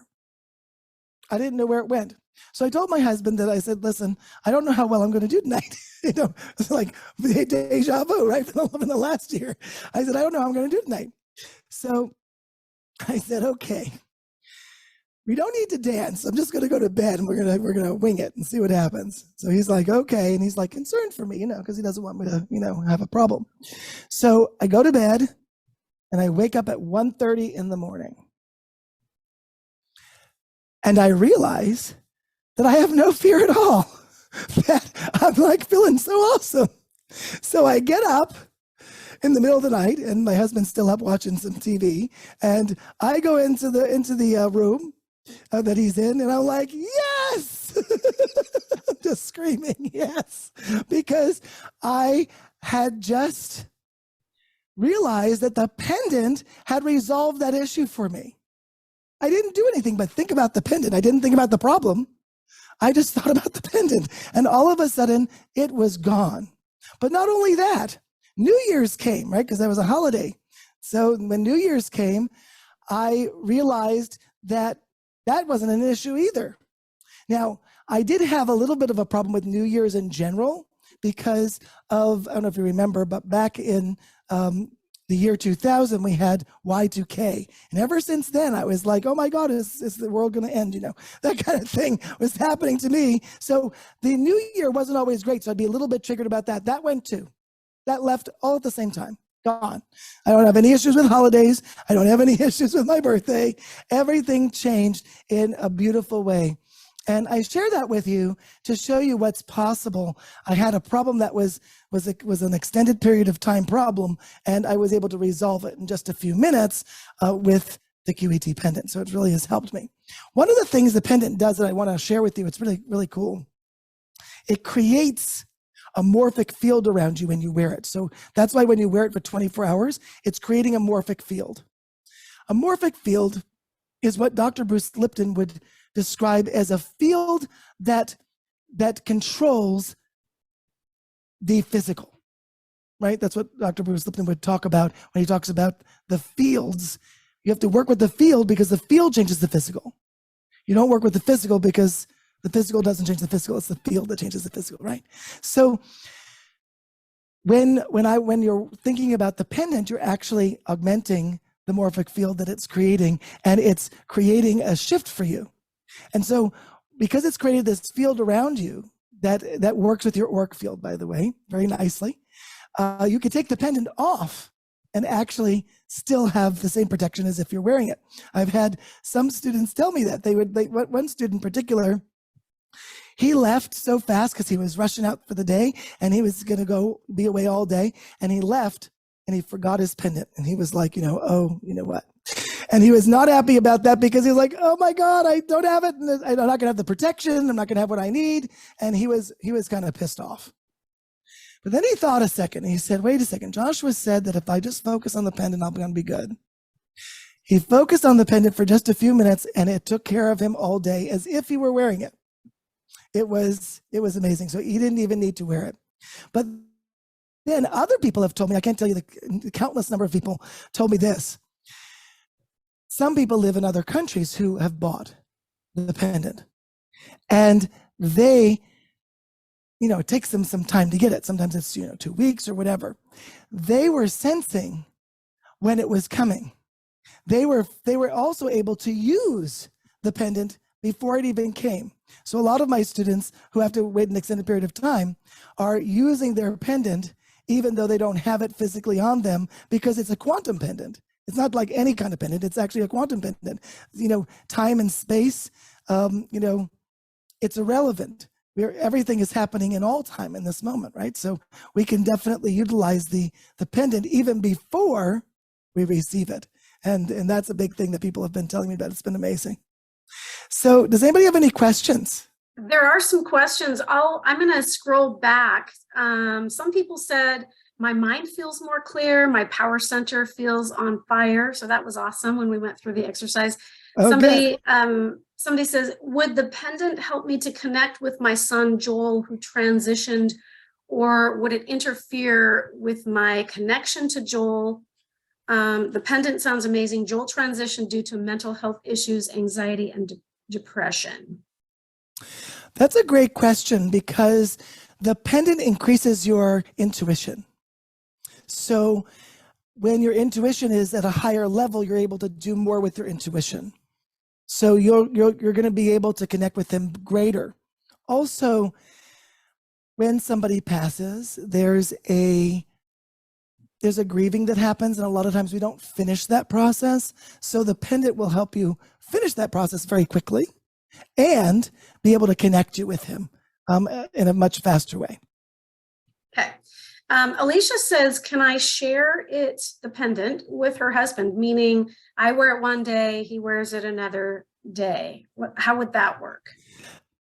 I didn't know where it went. So I told my husband that I said, listen, I don't know how well I'm going to do tonight. You know, it's like deja vu, right? From the last year. I said, I don't know how I'm going to do tonight. So I said, okay, we don't need to dance. I'm just going to go to bed and we're going to wing it and see what happens. So he's like, okay. And he's like concerned for me, you know, because he doesn't want me to, you know, have a problem. So I go to bed and I wake up at 1:30 in the morning. And I realize that I have no fear at all, that I'm like feeling so awesome. So I get up in the middle of the night, and my husband's still up watching some TV, and I go into the room that he's in, and I'm like, yes! I'm just screaming, yes, because I had just realized that the pendant had resolved that issue for me. I didn't do anything but think about the pendant. I didn't think about the problem. I just thought about the pendant, and all of a sudden it was gone. But not only that, New Year's came, right? Because that was a holiday. So when New Year's came, I realized that that wasn't an issue either. Now, I did have a little bit of a problem with New Year's in general because of, I don't know if you remember, but back in the year 2000, we had Y2K. And ever since then, I was like, oh my God, is the world going to end? You know, that kind of thing was happening to me. So the New Year wasn't always great. So I'd be a little bit triggered about that. That went too. That left all at the same time. Gone. I don't have any issues with holidays. I don't have any issues with my birthday. Everything changed in a beautiful way. And I share that with you to show you what's possible. I had a problem that was an extended period of time problem, and I was able to resolve it in just a few minutes with the QET pendant. So it really has helped me. One of the things the pendant does that I want to share with you, it's really, really cool. It creates a morphic field around you when you wear it. So that's why when you wear it for 24 hours, it's creating a morphic field. A morphic field is what Dr. Bruce Lipton would describe as a field that controls the physical, right? That's what Dr. Bruce Lipton would talk about when he talks about the fields. You have to work with the field because the field changes the physical. You don't work with the physical because the physical doesn't change the physical. It's the field that changes the physical, right? So when you're thinking about the pendant, you're actually augmenting the morphic field that it's creating, and it's creating a shift for you. And so because it's created this field around you that works with your auric field, by the way, very nicely, you could take the pendant off and actually still have the same protection as if you're wearing it. I've had some students tell me that. One student in particular, he left so fast because he was rushing out for the day and he was going to be away all day, and he left and he forgot his pendant, and he was like, oh, you know what? And he was not happy about that because he was like, oh my God, I don't have it. And I'm not going to have the protection. I'm not going to have what I need. And he was kind of pissed off. But then he thought a second. And he said, wait a second. Joshua said that if I just focus on the pendant, I'm going to be good. He focused on the pendant for just a few minutes, and it took care of him all day as if he were wearing it. It was amazing. So he didn't even need to wear it. But then other people have told me, I can't tell you the countless number of people told me this. Some people live in other countries who have bought the pendant, and they, it takes them some time to get it. Sometimes it's, 2 weeks or whatever. They were sensing when it was coming. They were also able to use the pendant before it even came. So a lot of my students who have to wait an extended period of time are using their pendant even though they don't have it physically on them, because it's a quantum pendant. It's not like any kind of pendant. It's actually a quantum pendant. Time and space, it's irrelevant. Everything is happening in all time in this moment, right? So we can definitely utilize the pendant even before we receive it. And that's a big thing that people have been telling me about. It's been amazing. So does anybody have any questions? There are some questions. I'm going to scroll back. Some people said, my mind feels more clear. My power center feels on fire. So that was awesome when we went through the exercise. Oh, somebody says, would the pendant help me to connect with my son, Joel, who transitioned, or would it interfere with my connection to Joel? The pendant sounds amazing. Joel transitioned due to mental health issues, anxiety, and depression. That's a great question, because the pendant increases your intuition. So when your intuition is at a higher level, you're able to do more with your intuition. So you're going to be able to connect with them greater. Also, when somebody passes, there's a grieving that happens, and a lot of times we don't finish that process. So the pendant will help you finish that process very quickly and be able to connect you with him in a much faster way. Okay. Alicia says, can I share the pendant with her husband? Meaning I wear it one day, he wears it another day. How would that work?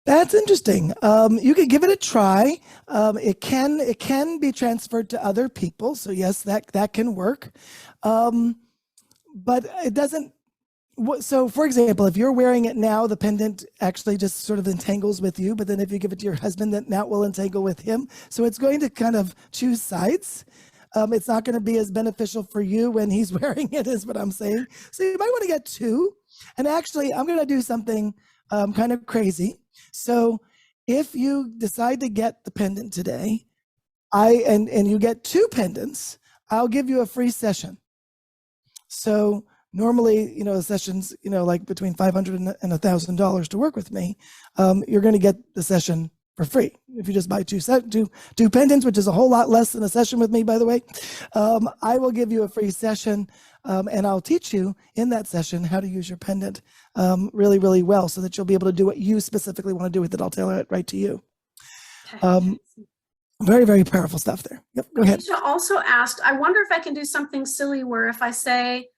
That's interesting. You could give it a try. It can be transferred to other people. So yes, that can work. But it doesn't. So for example, if you're wearing it now, the pendant actually just sort of entangles with you. But then if you give it to your husband, then that will entangle with him. So it's going to kind of choose sides. It's not going to be as beneficial for you when he's wearing it, is what I'm saying. So you might want to get two. And actually, I'm going to do something kind of crazy. So if you decide to get the pendant today, and you get two pendants, I'll give you a free session. So normally, the sessions, like between $500 and $1,000 to work with me, you're going to get the session for free. If you just buy two pendants, which is a whole lot less than a session with me, by the way, I will give you a free session, and I'll teach you in that session how to use your pendant really, really well, so that you'll be able to do what you specifically want to do with it. I'll tailor it right to you. Very, very powerful stuff there. Yep, go ahead. Alicia also asked, I wonder if I can do something silly where I say,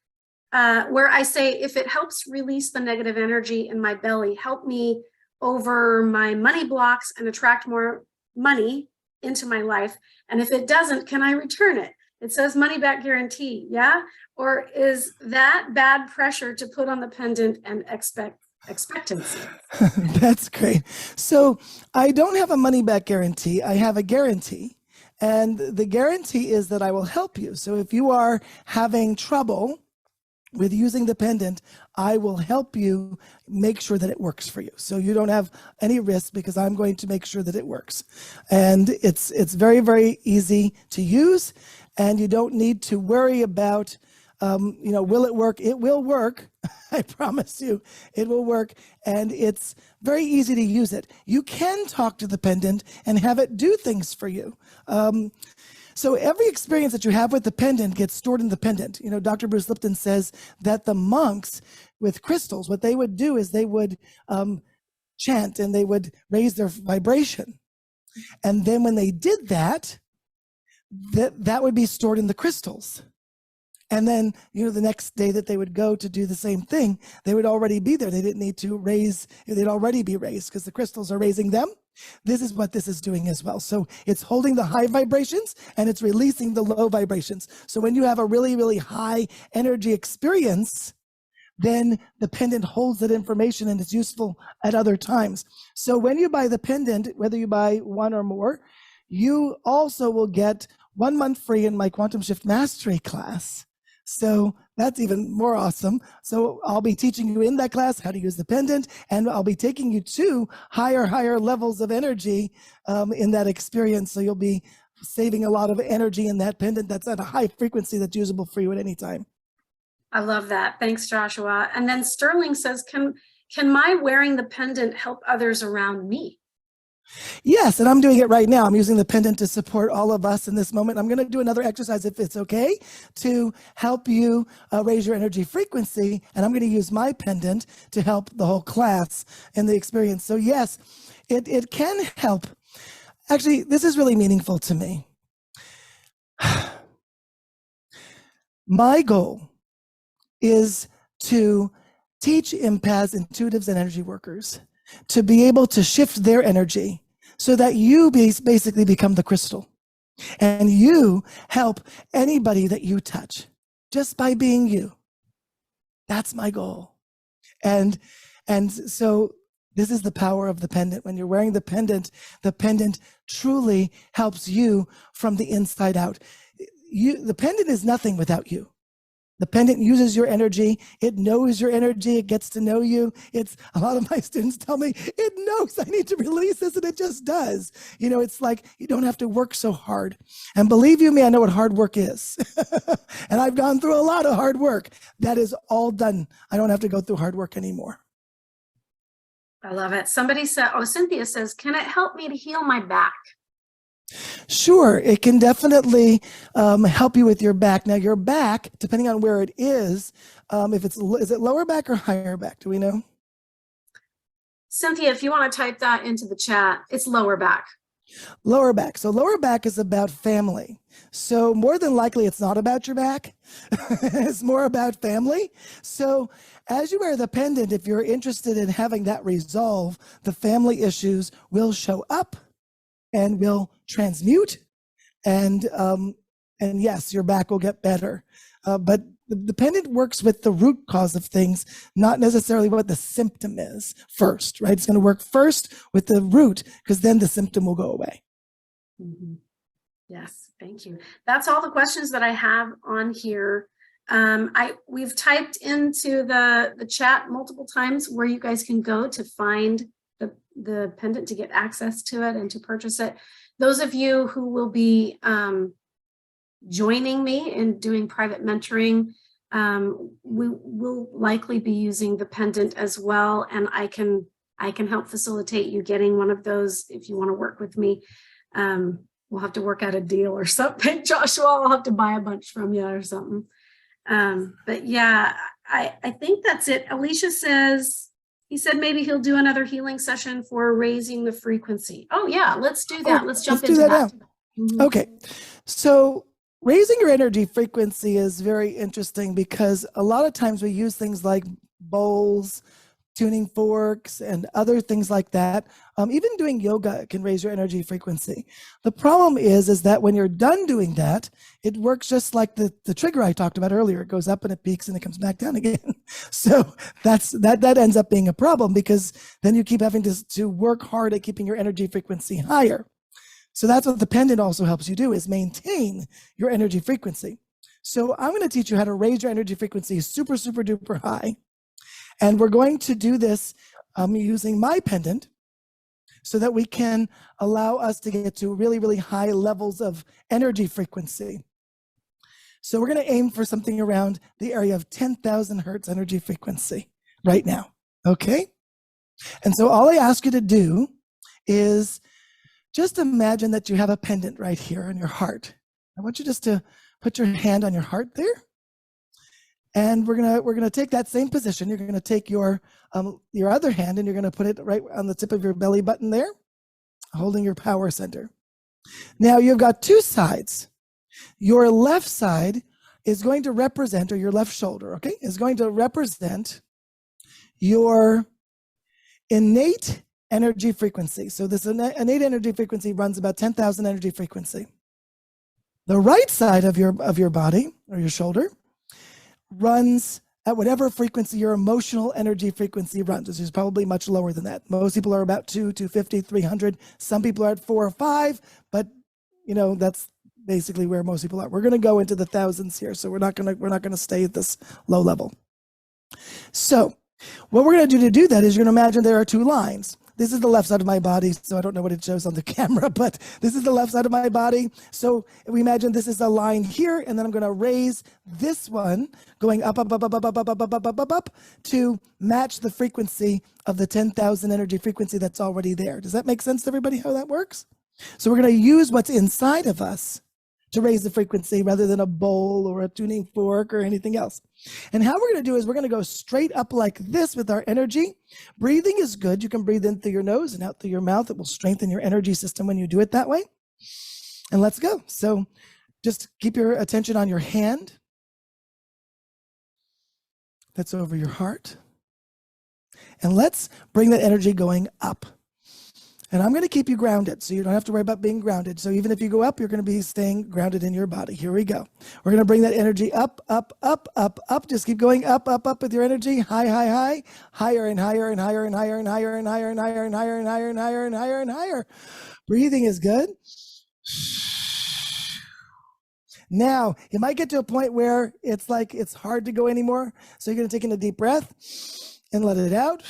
if it helps release the negative energy in my belly, help me over my money blocks and attract more money into my life. And if it doesn't, can I return it? It says money back guarantee. Yeah. Or is that bad pressure to put on the pendant and expectancy? That's great. So I don't have a money back guarantee. I have a guarantee. And the guarantee is that I will help you. So if you are having trouble with using the pendant, I will help you make sure that it works for you. So you don't have any risk, because I'm going to make sure that it works. And it's very, very easy to use, and you don't need to worry about Will it work? It will work. I promise you, it will work. And it's very easy to use it. You can talk to the pendant and have it do things for you. So every experience that you have with the pendant gets stored in the pendant. Dr. Bruce Lipton says that the monks with crystals, what they would do is they would chant and they would raise their vibration. And then when they did that, that would be stored in the crystals. And then, the next day that they would go to do the same thing, they would already be there. They didn't need to raise, they'd already be raised because the crystals are raising them. This is what this is doing as well. So it's holding the high vibrations and it's releasing the low vibrations. So when you have a really, really high energy experience, then the pendant holds that information and it's useful at other times. So when you buy the pendant, whether you buy one or more, you also will get 1 month free in my Quantum Shift Mastery class. So that's even more awesome. So I'll be teaching you in that class how to use the pendant, and I'll be taking you to higher levels of energy in that experience. So you'll be saving a lot of energy in that pendant that's at a high frequency that's usable for you at any time. I love that. Thanks, Joshua. And then Sterling says, can my wearing the pendant help others around me? Yes, and I'm doing it right now. I'm using the pendant to support all of us in this moment. I'm going to do another exercise, if it's okay, to help you raise your energy frequency. And I'm going to use my pendant to help the whole class in the experience. So yes, it can help. Actually, this is really meaningful to me. My goal is to teach empaths, intuitives, and energy workers to be able to shift their energy so that you basically become the crystal and you help anybody that you touch just by being you. That's my goal. And so this is the power of the pendant. When you're wearing the pendant truly helps you from the inside out. The pendant is nothing without you. The pendant uses your energy. It knows your energy. It gets to know you. A lot of my students tell me, it knows I need to release this, and it just does. It's like you don't have to work so hard. And believe you me, I know what hard work is. And I've gone through a lot of hard work. That is all done. I don't have to go through hard work anymore. I love it. Somebody said, Cynthia says, can it help me to heal my back? Sure, it can definitely help you with your back. Now, your back, depending on where it is it lower back or higher back? Do we know? Cynthia, if you want to type that into the chat, it's lower back. Lower back. So lower back is about family. So more than likely, it's not about your back. It's more about family. So as you wear the pendant, if you're interested in having that resolve, the family issues will show up and will transmute, and yes, your back will get better. But the pendant works with the root cause of things, not necessarily what the symptom is first, right? It's going to work first with the root, because then the symptom will go away. Mm-hmm. Yes, thank you. That's all the questions that I have on here. We've typed into the chat multiple times where you guys can go to find the pendant to get access to it and to purchase it. Those of you who will be joining me in doing private mentoring, we will likely be using the pendant as well, and I can help facilitate you getting one of those if you want to work with me. We'll have to work out a deal or something. Joshua, I'll have to buy a bunch from you or something. But yeah, I think that's it. Alicia says, he said maybe he'll do another healing session for raising the frequency. Oh yeah, let's do that. Let's jump into that. Mm-hmm. Okay, so raising your energy frequency is very interesting because a lot of times we use things like bowls, tuning forks, and other things like that. Even doing yoga can raise your energy frequency. The problem is that when you're done doing that, it works just like the trigger I talked about earlier. It goes up and it peaks and it comes back down again. So that ends up being a problem because then you keep having to work hard at keeping your energy frequency higher. So that's what the pendant also helps you do, is maintain your energy frequency. So I'm going to teach you how to raise your energy frequency super, super duper high. And we're going to do this using my pendant so that we can allow us to get to really, really high levels of energy frequency. So we're going to aim for something around the area of 10,000 hertz energy frequency right now. Okay? And so all I ask you to do is just imagine that you have a pendant right here on your heart. I want you just to put your hand on your heart there. And we're gonna take that same position. You're gonna take your other hand and you're gonna put it right on the tip of your belly button there, holding your power center. Now you've got two sides. Your left side is going to represent, or your left shoulder, okay, is going to represent your innate energy frequency. So this innate energy frequency runs about 10,000 energy frequency. The right side of your body, or your shoulder, runs at whatever frequency your emotional energy frequency runs, which is probably much lower than that. Most people are about 250, 300. Some people are at 4 or 5, but you know, that's basically where most people are. We're going to go into the thousands here, so we're not going to stay at this low level. So what we're going to do that is you're going to imagine there are two lines. This is the left side of my body, so I don't know what it shows on the camera, but this is the left side of my body. So we imagine this is a line here, and then I'm going to raise this one, going up, up, up, up, up, up, up, up, up, up, up, up, to match the frequency of the 10,000 energy frequency that's already there. Does that make sense to everybody how that works? So we're going to use what's inside of us to raise the frequency rather than a bowl or a tuning fork or anything else. And how we're going to do is we're going to go straight up like this with our energy. Breathing is good. You can breathe in through your nose and out through your mouth. It will strengthen your energy system when you do it that way. And let's go. So just keep your attention on your hand that's over your heart. And let's bring that energy going up. And I'm going to keep you grounded, so you don't have to worry about being grounded. So even if you go up, you're going to be staying grounded in your body. Here we go. We're going to bring that energy up, up, up, up, up. Just keep going up, up, up with your energy. High, high, high. Higher and higher and higher and higher and higher and higher and higher and higher and higher and higher and higher and higher. Breathing is good. Now, you might get to a point where it's like it's hard to go anymore. So you're going to take in a deep breath and let it out.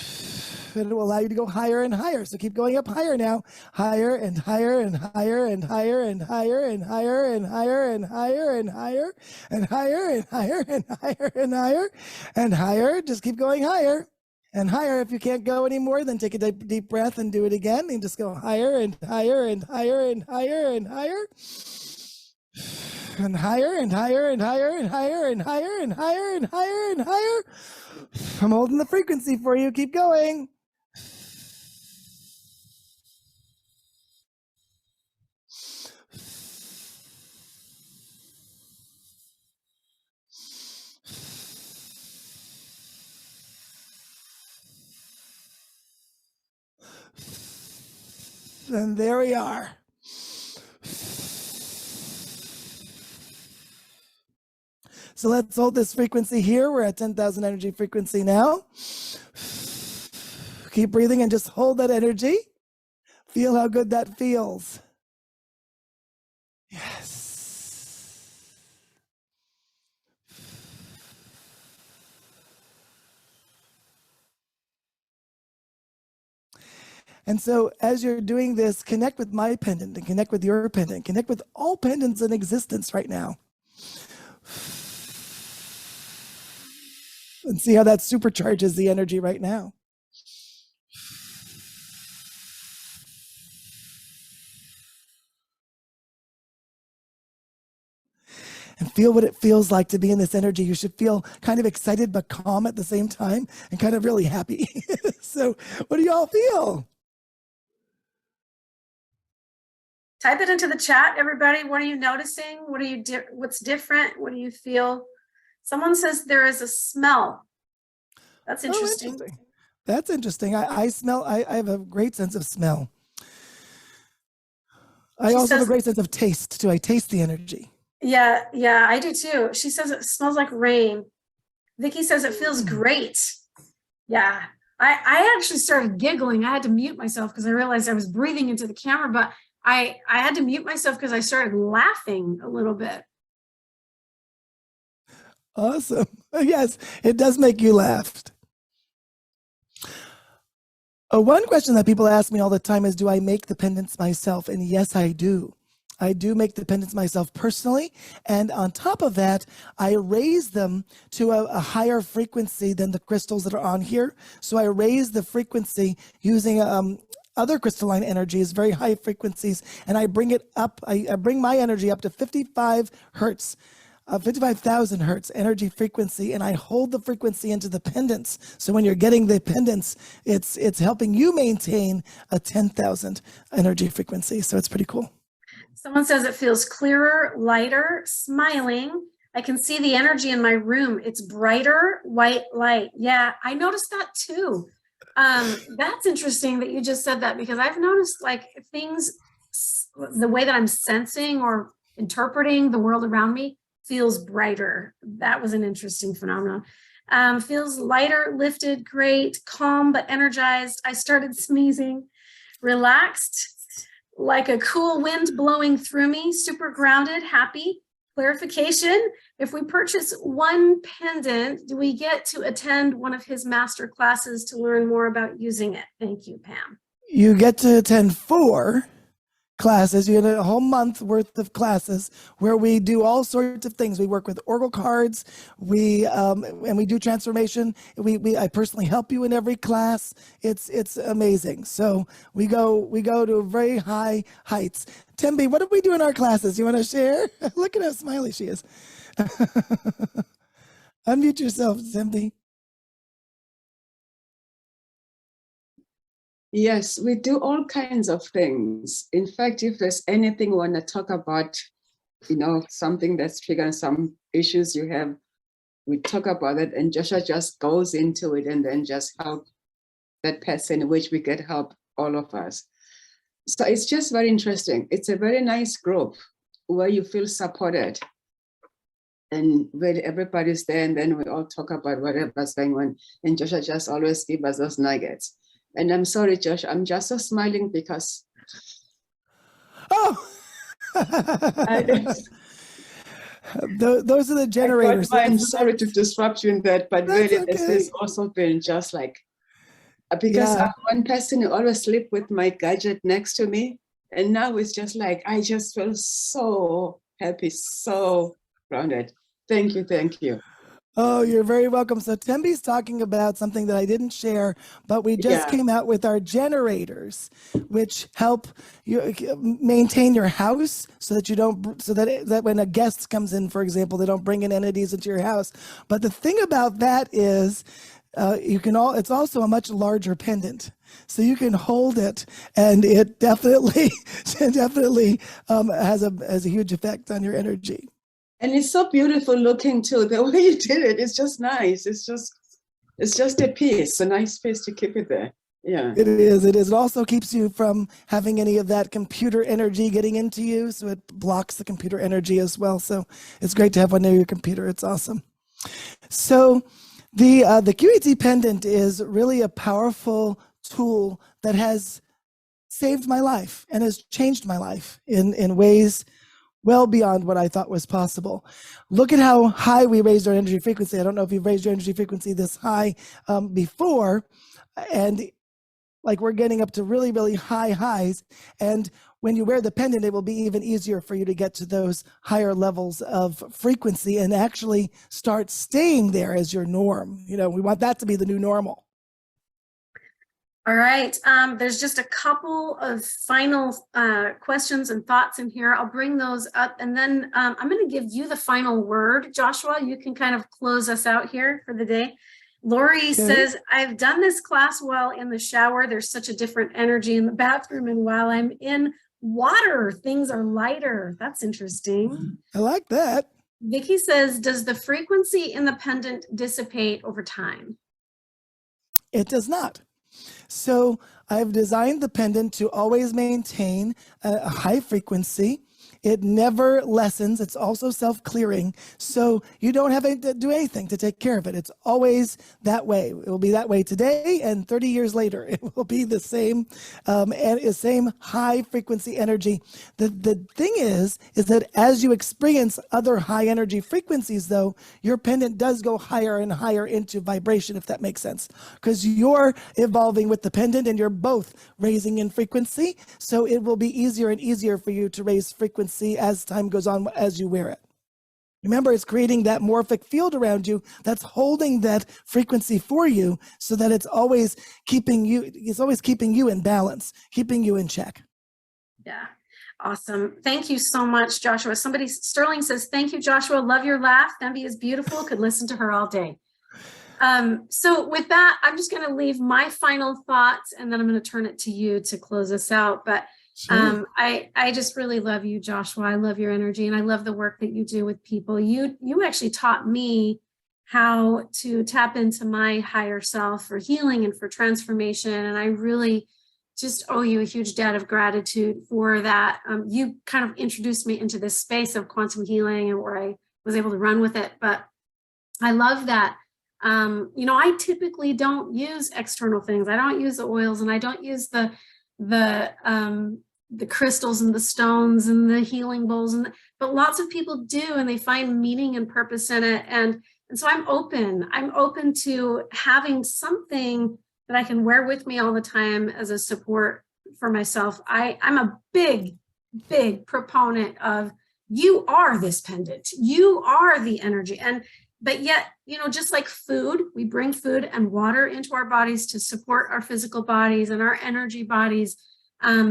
And it will allow you to go higher and higher. So keep going up higher now. Higher and higher and higher and higher and higher and higher and higher and higher and higher and higher and higher and higher and higher and higher. Just keep going higher and higher. If you can't go anymore, then take a deep breath and do it again. And just go higher and higher and higher and higher and higher. And higher and higher and higher and higher and higher and higher and higher and higher. I'm holding the frequency for you. Keep going. And there we are. So let's hold this frequency here. We're at 10,000 energy frequency now. Keep breathing and just hold that energy. Feel how good that feels. Yes. And so as you're doing this, connect with my pendant and connect with your pendant. Connect with all pendants in existence right now. And see how that supercharges the energy right now. And feel what it feels like to be in this energy. You should feel kind of excited but calm at the same time and kind of really happy. So what do y'all feel? Type it into the chat, everybody. What are you noticing? What's different? What do you feel? Someone says there is a smell. That's interesting. Interesting. That's interesting. I smell, I have a great sense of smell. I also have a great sense of taste too. I taste the energy. Yeah, I do too. She says it smells like rain. Vicky says it feels great. Yeah, I actually started giggling. I had to mute myself because I realized I was breathing into the camera, but I had to mute myself because I started laughing a little bit. Awesome. Yes, it does make you laugh. One question that people ask me all the time is, do I make the pendants myself? And yes, I do. I do make the pendants myself personally. And on top of that, I raise them to a higher frequency than the crystals that are on here. So I raise the frequency using other crystalline energies, very high frequencies, and I bring it up. I bring my energy up to 55 hertz. 55,000 hertz energy frequency, and I hold the frequency into the pendants. So when you're getting the pendants, it's helping you maintain a 10,000 energy frequency. So it's pretty cool. Someone says it feels clearer, lighter, smiling. I can see the energy in my room. It's brighter, white light. Yeah, I noticed that too. That's interesting that you just said that, because I've noticed like things, the way that I'm sensing or interpreting the world around me feels brighter. That was an interesting phenomenon. Feels lighter, lifted, great, calm, but energized. I started sneezing, relaxed, like a cool wind blowing through me, super grounded, happy. Clarification, if we purchase one pendant, do we get to attend one of his master classes to learn more about using it? Thank you, Pam. You get to attend 4 classes. You get a whole month worth of classes where we do all sorts of things. We work with oracle cards. And we do transformation. I personally help you in every class. It's amazing. So we go to very high heights. Tembi, what do we do in our classes? You want to share? Look at how smiley she is. Unmute yourself, Tembi. Yes, we do all kinds of things. In fact, if there's anything we want to talk about, something that's triggering some issues you have, we talk about it, and Joshua just goes into it and then just help that person, which we get help, all of us. So it's just very interesting. It's a very nice group where you feel supported and where everybody's there, and then we all talk about whatever's going on, and Joshua just always gives us those nuggets. And I'm sorry, Josh, I'm just so smiling because... Oh! Those are the generators. I'm sorry to disrupt you in that, but really, okay. This has also been just like... Because I'm one person who always sleep with my gadget next to me. And now it's just like, I just feel so happy, so grounded. Thank you, thank you. Oh, you're very welcome. So Tembi's talking about something that I didn't share, but we just came out with our generators, which help you maintain your house so that you don't, that when a guest comes in, for example, they don't bring in entities into your house. But the thing about that is, it's also a much larger pendant, so you can hold it, and it definitely has a huge effect on your energy. And it's so beautiful looking too. The way you did it, it's just nice. It's just a piece, a nice piece to keep it there. Yeah. It is. It also keeps you from having any of that computer energy getting into you, so it blocks the computer energy as well. So it's great to have one near your computer. It's awesome. So the QAT pendant is really a powerful tool that has saved my life and has changed my life in ways well beyond what I thought was possible. Look at how high we raised our energy frequency. I don't know if you've raised your energy frequency this high before, and like we're getting up to really, really high highs. And when you wear the pendant, it will be even easier for you to get to those higher levels of frequency and actually start staying there as your norm. We want that to be the new normal. All right, there's just a couple of final questions and thoughts in here. I'll bring those up, and then I'm going to give you the final word. Joshua, you can kind of close us out here for the day. Lori says, I've done this class while in the shower. There's such a different energy in the bathroom, and while I'm in water, things are lighter. That's interesting. I like that. Vicky says, does the frequency in the pendant dissipate over time? It does not. So I've designed the pendant to always maintain a high frequency. It never lessens. It's also self-clearing. So you don't have to do anything to take care of it. It's always that way. It will be that way today, and 30 years later, it will be the same, and the same high frequency energy. The thing is that as you experience other high energy frequencies, though, your pendant does go higher and higher into vibration, if that makes sense, because you're evolving with the pendant and you're both raising in frequency. So it will be easier and easier for you to raise frequency as time goes on, as you wear it. Remember, it's creating that morphic field around you that's holding that frequency for you, so that it's always keeping you in balance, keeping you in check. Yeah. Awesome. Thank you so much, Joshua. Sterling says, thank you, Joshua. Love your laugh. Themby is beautiful. Could listen to her all day. So with that, I'm just going to leave my final thoughts, and then I'm going to turn it to you to close us out. But sure. I just really love you, Joshua. I love your energy, and I love the work that you do with people. You actually taught me how to tap into my higher self for healing and for transformation. And I really just owe you a huge debt of gratitude for that. You kind of introduced me into this space of quantum healing, and where I was able to run with it. But I love that. I typically don't use external things. I don't use the oils, and I don't use the crystals and the stones and the healing bowls, but lots of people do, and they find meaning and purpose in it. And so I'm open to having something that I can wear with me all the time as a support for myself. I'm a big proponent of, you are this pendant, you are the energy. But yet, just like food, we bring food and water into our bodies to support our physical bodies and our energy bodies.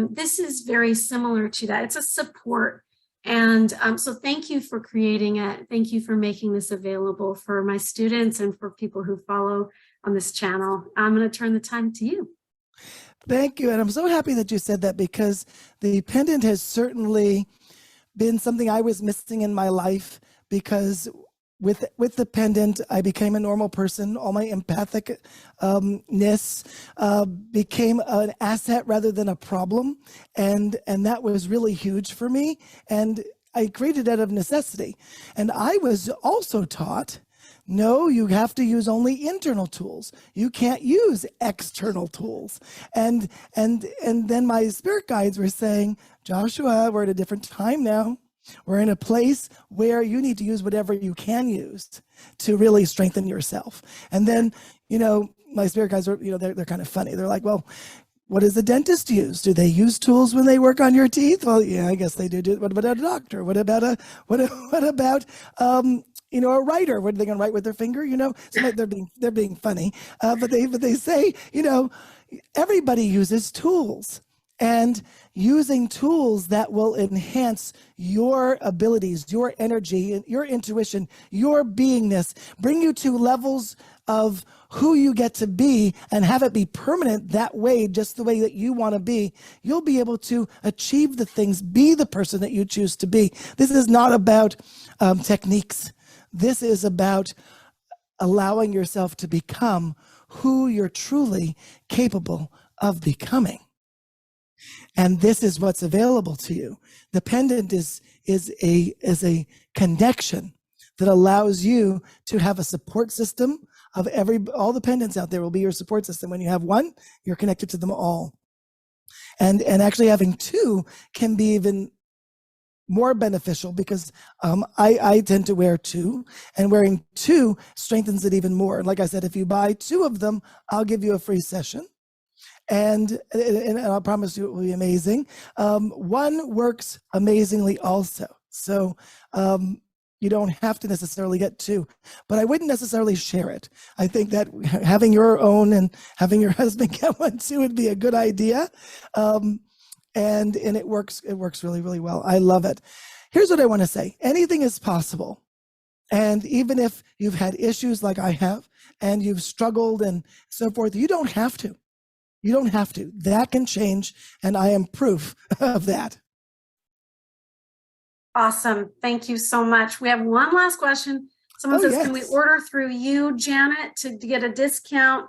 This is very similar to that. It's a support. And so thank you for creating it. Thank you for making this available for my students and for people who follow on this channel. I'm going to turn the time to you. Thank you. And I'm so happy that you said that, because the pendant has certainly been something I was missing in my life, because with the pendant, I became a normal person. All my empathicness became an asset rather than a problem. And that was really huge for me. And I created it out of necessity. And I was also taught, no, you have to use only internal tools. You can't use external tools. And then my spirit guides were saying, Joshua, we're at a different time now. We're in a place where you need to use whatever you can use to really strengthen yourself. And then, my spirit guides are, they're kind of funny. They're like, well, what does the dentist use? Do they use tools when they work on your teeth? Well, yeah, I guess they do. What about a doctor? What about a writer? What are they going to write with their finger? So they're being funny. But they say, everybody uses tools. And using tools that will enhance your abilities, your energy, your intuition, your beingness, bring you to levels of who you get to be, and have it be permanent that way, just the way that you want to be, you'll be able to achieve the things, be the person that you choose to be. This is not about techniques. This is about allowing yourself to become who you're truly capable of becoming. And this is what's available to you. The pendant is a connection that allows you to have a support system of all the pendants out there will be your support system. When you have one, you're connected to them all. And actually having two can be even more beneficial, because I tend to wear two, and wearing two strengthens it even more. And like I said, if you buy two of them, I'll give you a free session. And I promise you it will be amazing. One works amazingly also. So you don't have to necessarily get two, but I wouldn't necessarily share it. I think that having your own and having your husband get one too would be a good idea. And it works really, really well. I love it. Here's what I want to say. Anything is possible. And even if you've had issues like I have, and you've struggled and so forth, you don't have to. You don't have to. That can change, and I am proof of that. Awesome. Thank you so much. We have one last question. Someone says, yes, can we order through you, Janet, to get a discount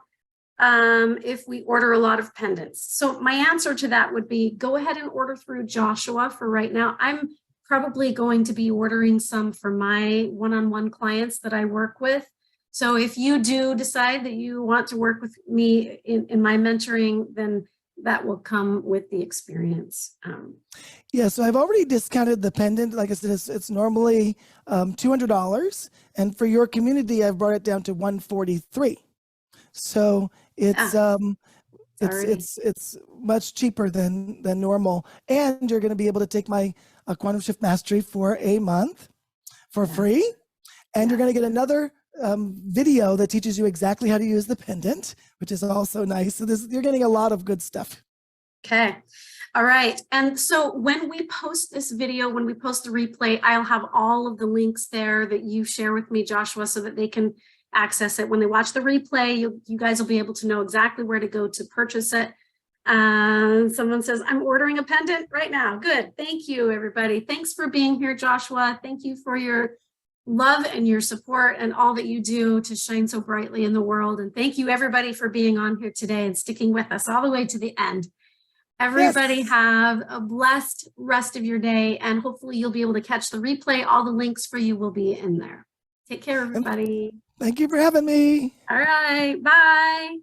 if we order a lot of pendants? So my answer to that would be, go ahead and order through Joshua for right now. I'm probably going to be ordering some for my one-on-one clients that I work with. So if you do decide that you want to work with me in my mentoring, then that will come with the experience. Yeah, so I've already discounted the pendant. Like I said, it's normally $200, and for your community, I've brought it down to $143. So it's it's much cheaper than normal, and you're going to be able to take my Quantum Shift Mastery for a month for free, and you're going to get another video that teaches you exactly how to use the pendant, which is also nice. So you're getting a lot of good stuff. Okay. All right. And so when we post this video, when we post the replay, I'll have all of the links there that you share with me, Joshua, so that they can access it. When they watch the replay, you guys will be able to know exactly where to go to purchase it. Someone says, I'm ordering a pendant right now. Good. Thank you, everybody. Thanks for being here, Joshua. Thank you for your love and your support and all that you do to shine so brightly in the world. And thank you, everybody, for being on here today and sticking with us all the way to the end. Everybody have a blessed rest of your day, and hopefully you'll be able to catch the replay. All the links for you will be in there. Take care, everybody. Thank you for having me. All right. Bye.